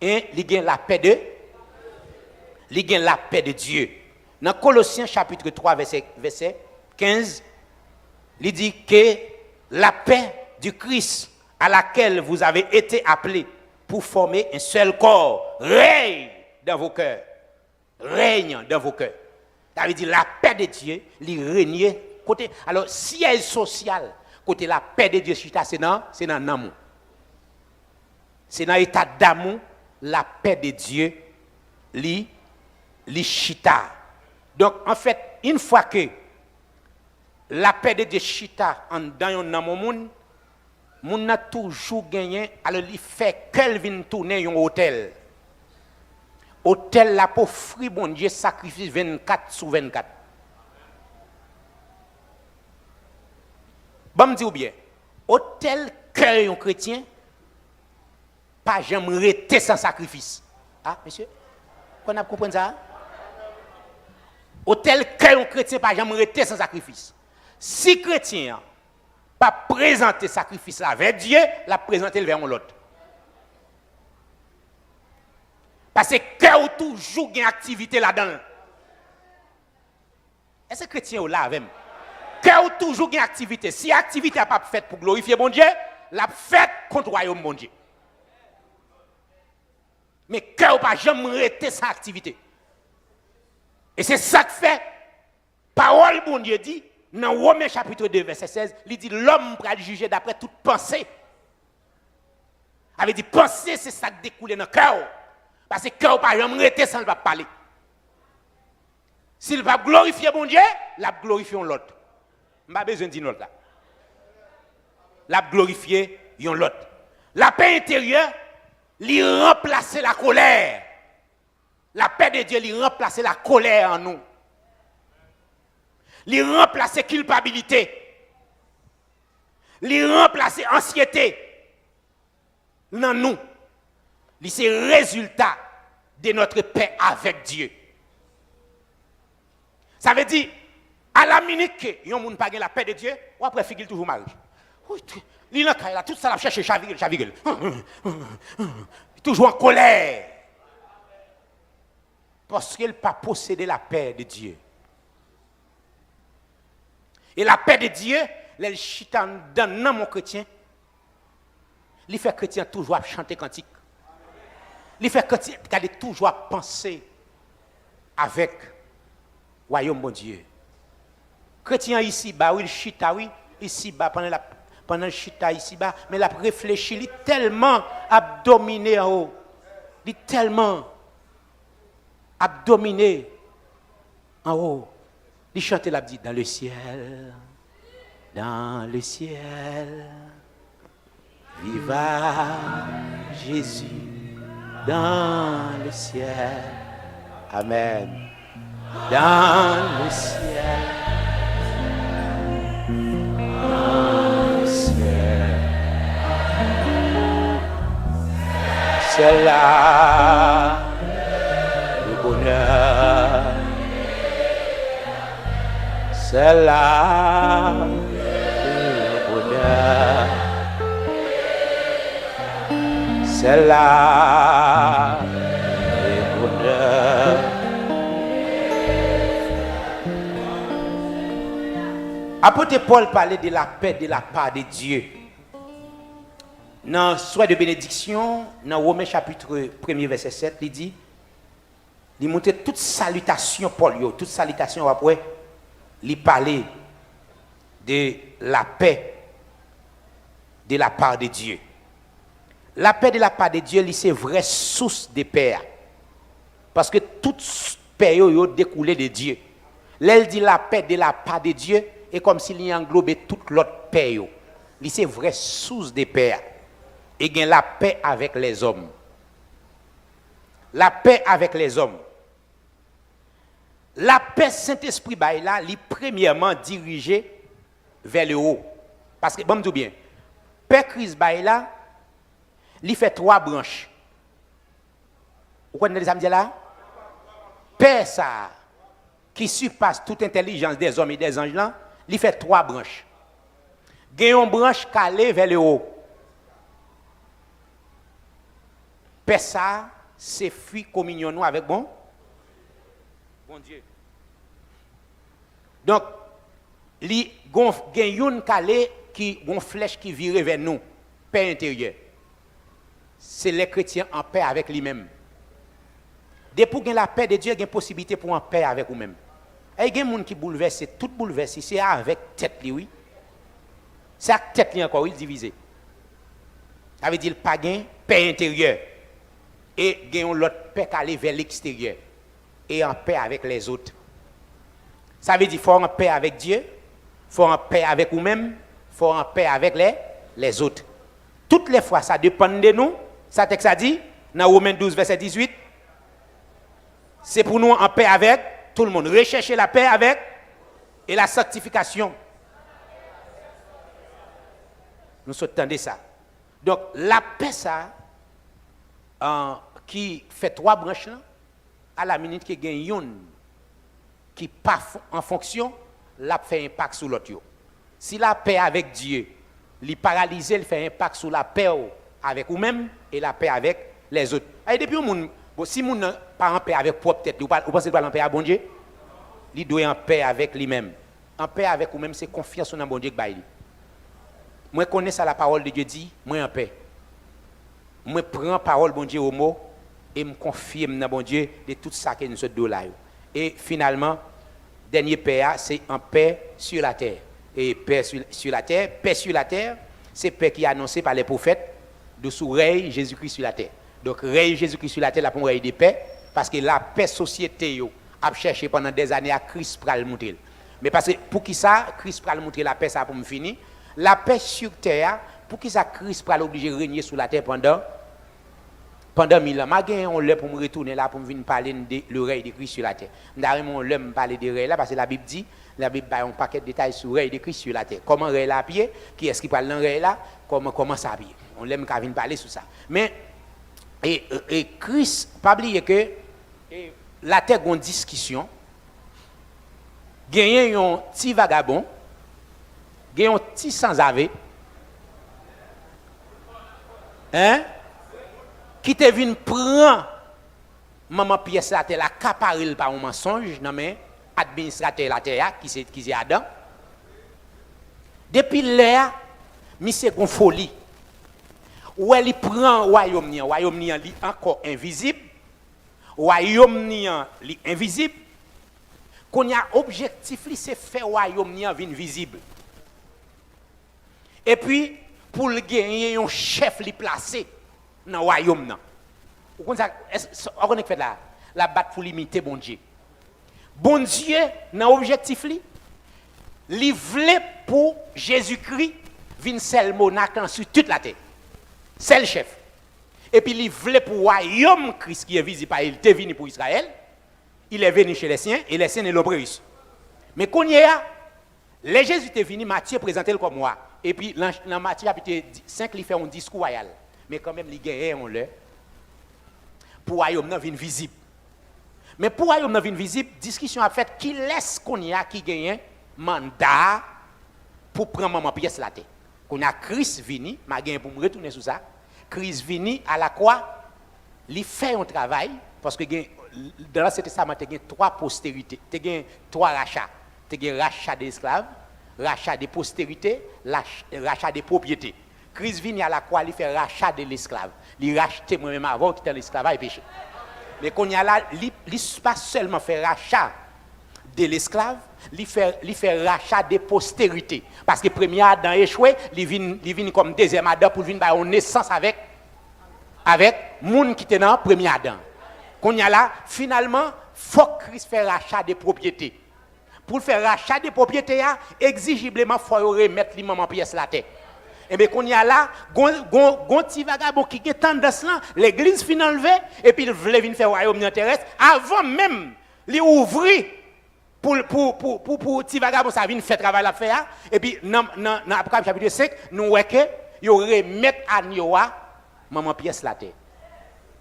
il gagne la paix de Dieu. Dans Colossiens chapitre 3 verset 15, il dit que la paix du Christ à laquelle vous avez été appelés pour former un seul corps règne dans vos cœurs. Règne dans vos cœurs. Ça veut dire la paix de Dieu, il règne côté. Alors, siège social, côté la paix de Dieu, c'est dans l'amour. C'est dans l'état d'amour, la paix de Dieu, li chita. Donc, en fait, une fois que la paix de Dieu chita dans un amour, moun a toujours gagné, alors il fait qu'elle vienne tourner un hôtel. Hôtel là pour offrir bon Dieu sacrifice 24/24. Bon me dit ou bien, hôtel cœur un chrétien, pas jamais rester sans sacrifice. Ah, monsieur, qu'on a compris ça? Hôtel cœur un chrétien, pas jamais rester sans sacrifice. Si chrétien pas présenter sacrifice là vers Dieu, la présenter vers l'autre. Parce que cœur toujours une activité là-dedans. Est-ce que chrétien là même? Cœur toujours une activité. Si l'activité n'est pas faite pour glorifier mon Dieu, la faite contre le royaume mon Dieu. Mais cœur pas jamais arrêter sans activité. Et c'est ça que fait parole bon Dieu dit dans Romains chapitre 2 verset 16, il dit l'homme pourra juger d'après toute pensée. Avait dit penser c'est ça qui découle dans le cœur. Parce que le cœur pas jamais arrêter sans le pas parler. S'il va glorifier mon Dieu, la glorifier l'autre. Pas besoin de dire l'autre là. La glorifier l'autre. La paix intérieure, lui remplacer la colère. La paix de Dieu lui remplacer la colère en nous. Lui remplacer culpabilité. Lui remplacer anxiété dans nous. C'est le résultat de notre paix avec Dieu. Ça veut dire, à la minute que yon moun pa gen la paix de Dieu, ou après figure toujours mal. Il a tout ça la chercher chavigel. Toujours en colère. Parce qu'il n'a pas possédé la paix de Dieu. Et la paix de Dieu, les chita dans mon chrétien, il fait chrétien toujours à chanter cantique. Il fait chrétien toujours à penser avec royaume bon Dieu. Chrétien ici bas, oui, chita oui, ici bas pendant le chita ici bas, mais il a réfléchi, il est tellement abdominé en haut. Il est tellement abdominé en haut. Il chante la dit dans le ciel, viva Jésus dans le ciel. Amen. Dans le ciel. Dans le ciel. C'est là. C'est là le bonheur. C'est là le bonheur. Apôtre Paul parlait de la paix de la part de Dieu. Dans Soir de bénédiction, dans Romains chapitre 1er verset 7, il dit, il montre toute salutation Paul, toute salutation après, il parlait de la paix de la part de Dieu. La paix de la part de Dieu, c'est vraie source de paix. Parce que toute paix est découlée de Dieu. Là, il dit la paix de la part de Dieu, et comme s'il y englobait toute l'autre paix. C'est vraie source de paix. Et gain la paix avec les hommes. La paix avec les hommes. La paix Saint-Esprit là, il est premièrement dirigé vers le haut. Parce que, bon, me dis bien, paix Christ là, il fait 3 branches. Vous connaissez les là? Paix ça, qui surpasse toute intelligence des hommes et des anges là, il fait 3 branches. Il y a une branche calée vers le haut. Paix ça, c'est fruit communion nous avec bon Dieu. Donc, il y a une calée qui une flèche qui vire vers nous, paix intérieure. C'est les chrétiens en paix avec lui-même. Dès pour gagner la paix de Dieu, il y a une possibilité pour en paix avec vous-même. Et il y a des gens qui bouleversent, tout bouleversé, c'est avec tête, oui. C'est avec tête, encore, il divisé. Ça veut dire pas gain paix intérieure. Et il y a l'autre paix qui aller vers l'extérieur. Et en paix avec les autres. Ça veut dire qu'il faut en paix avec Dieu, il faut en paix avec vous-même, il faut en paix avec les autres. Toutes les fois, ça dépend de nous. Ça texte a dit, dans Romains 12, verset 18, c'est pour nous en paix avec tout le monde. Rechercher la paix avec et la sanctification. Nous entendons ça. Donc, la paix, ça, qui fait 3 branches, là, à la minute qui gagne une, qui pas en fonction, la fait impact sur l'autre. Si la paix avec Dieu, li paralyser, il fait impact sur la paix avec vous-même et la paix avec les autres. Et depuis si vous n'êtes pas en paix avec propre tête, vous pensez pas en paix avec bon Dieu? Il doit en paix avec lui-même. En paix avec vous-même, c'est confiance dans bon Dieu que bail. Moi connais ça la parole de Dieu dit, moi en paix. Moi prends parole bon Dieu au mot et me confirme dans bon Dieu de tout ça que nous sommes là. Et finalement, dernier paix c'est en paix sur la terre. Et paix sur la terre, c'est paix qui est annoncée par les prophètes de sous règne Jésus-Christ sur la terre. Donc règne Jésus-Christ sur la terre, la pour règne de paix, parce que la paix société a cherché pendant des années à Christ pour le montrer. Mais parce que pour qui ça, Christ pour le montrer la paix, ça pour me finir. La paix sur terre, pour qui ça, Christ pour l'obliger de régner sur la terre pendant 1000 ans. Je on l'a pour me retourner là pour me venir parler de l'oreille de Christ sur la terre. D'ailleurs, on l'a me parler de l'oreille là parce que la Bible dit, la Bible a un paquet de détails sur l'oreille de Christ sur la terre. Comment l'oreille là à pied, qui est-ce qui parle dans l'oreille là, comment ça à pied. On l'aime qu'à venir parler sur ça. Mais et Christ, pas oublier que la terre a une discussion. Gagner un petit vagabond, gagner un petit sans-ave, hein? Qui te vient prendre maman pièce la terre, la caparil par un mensonge, non mais administrateur la terre qui c'est Adam. Depuis là, monsieur gon folie. Ou elle prend royaume ni li encore invisible. Royaume ni li invisible. Qu'on y a objectif li c'est faire royaume ni vin visible. Et puis pour le gagner un chef li placé dans le royaume nan. Vous connaissez fait la batte pour limiter bon Dieu. Bon Dieu dans objectif li voulait pour Jésus-Christ vin seul monarque sur toute la terre. C'est le chef. Et puis il voulait pour le royaume Christ qui est visible, il était venu pour Israël. Il est venu chez les siens et les siens ne l'ont pas reçu. Mais quand il y a, les Jésus est venu, Matthieu présenté comme moi. Et puis dans Matthieu chapitre 5, il fait un discours royal. Mais quand même, il gagne on le pour le royaume vient visible. Mais pour le royaume vient visible, discussion a fait qui laisse qu'on y a qui gagne mandat pour prendre maman pièce la tête. Qu'on a Christ vini, m'a gagné pour me retourner sur ça. Christ vini à la croix, il fait un travail parce que dans l'Ancien Testament, il y a 3 postérités, il y a 3 rachats. Il y a rachat des esclaves, rachat des postérités, rachat des propriétés. Christ vient à la croix, il fait rachat de l'esclave. Il rachète moi-même avant qu'il ait l'esclavage et péché. Mais quand il y a là, il ne pas seulement fait rachat de l'esclave, il fait rachat des postérités. Parce que le premier Adam échoué, il vient comme deuxième Adam pour venir avoir une naissance avec le monde qui était dans le premier Adam. Quand il y a là, finalement, il faut que Christ fasse rachat des propriétés. Pour faire rachat des propriétés, exigiblement, il faut remettre les mamans pièce la tête. Et bien, quand il y a là, un petit vagabond qui est tendance là, l'église finit enlevée, et puis il voulait venir faire le royaume terrestre, avant même, il ouvrir pour petit vagabond, ça vient faire travail à faire, et puis, dans l'Apocalypse chapitre 5, nous voyons que, il remettre à Nioa, maman pièce la terre.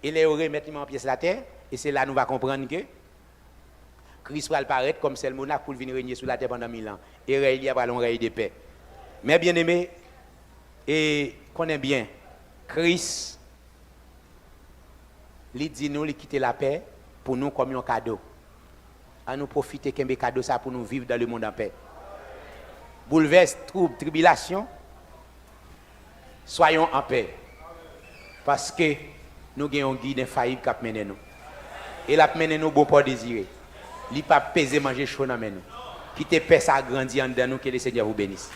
Et les remettre maman pièce la terre, et c'est là nous va comprendre que Christ va apparaître comme seul monarque pour venir régner sur la terre pendant 1000 ans. Et il y a un règne de paix. Mais bien aimé, et connaît bien, Christ, il dit nous, il quitte la paix pour nous comme un cadeau. À nous profiter qu'un cadeau ça pour nous vivre dans le monde en paix. Bouleverse, trouble, tribulation, soyons en paix. Parce que nous avons un guide infaillible qui a mené nous. Et il a mené nous bon pour désirer. Il n'a pas pesé manger chaud dans nous. Quittez paix ça grandit en dedans nous, que le Seigneur vous bénisse.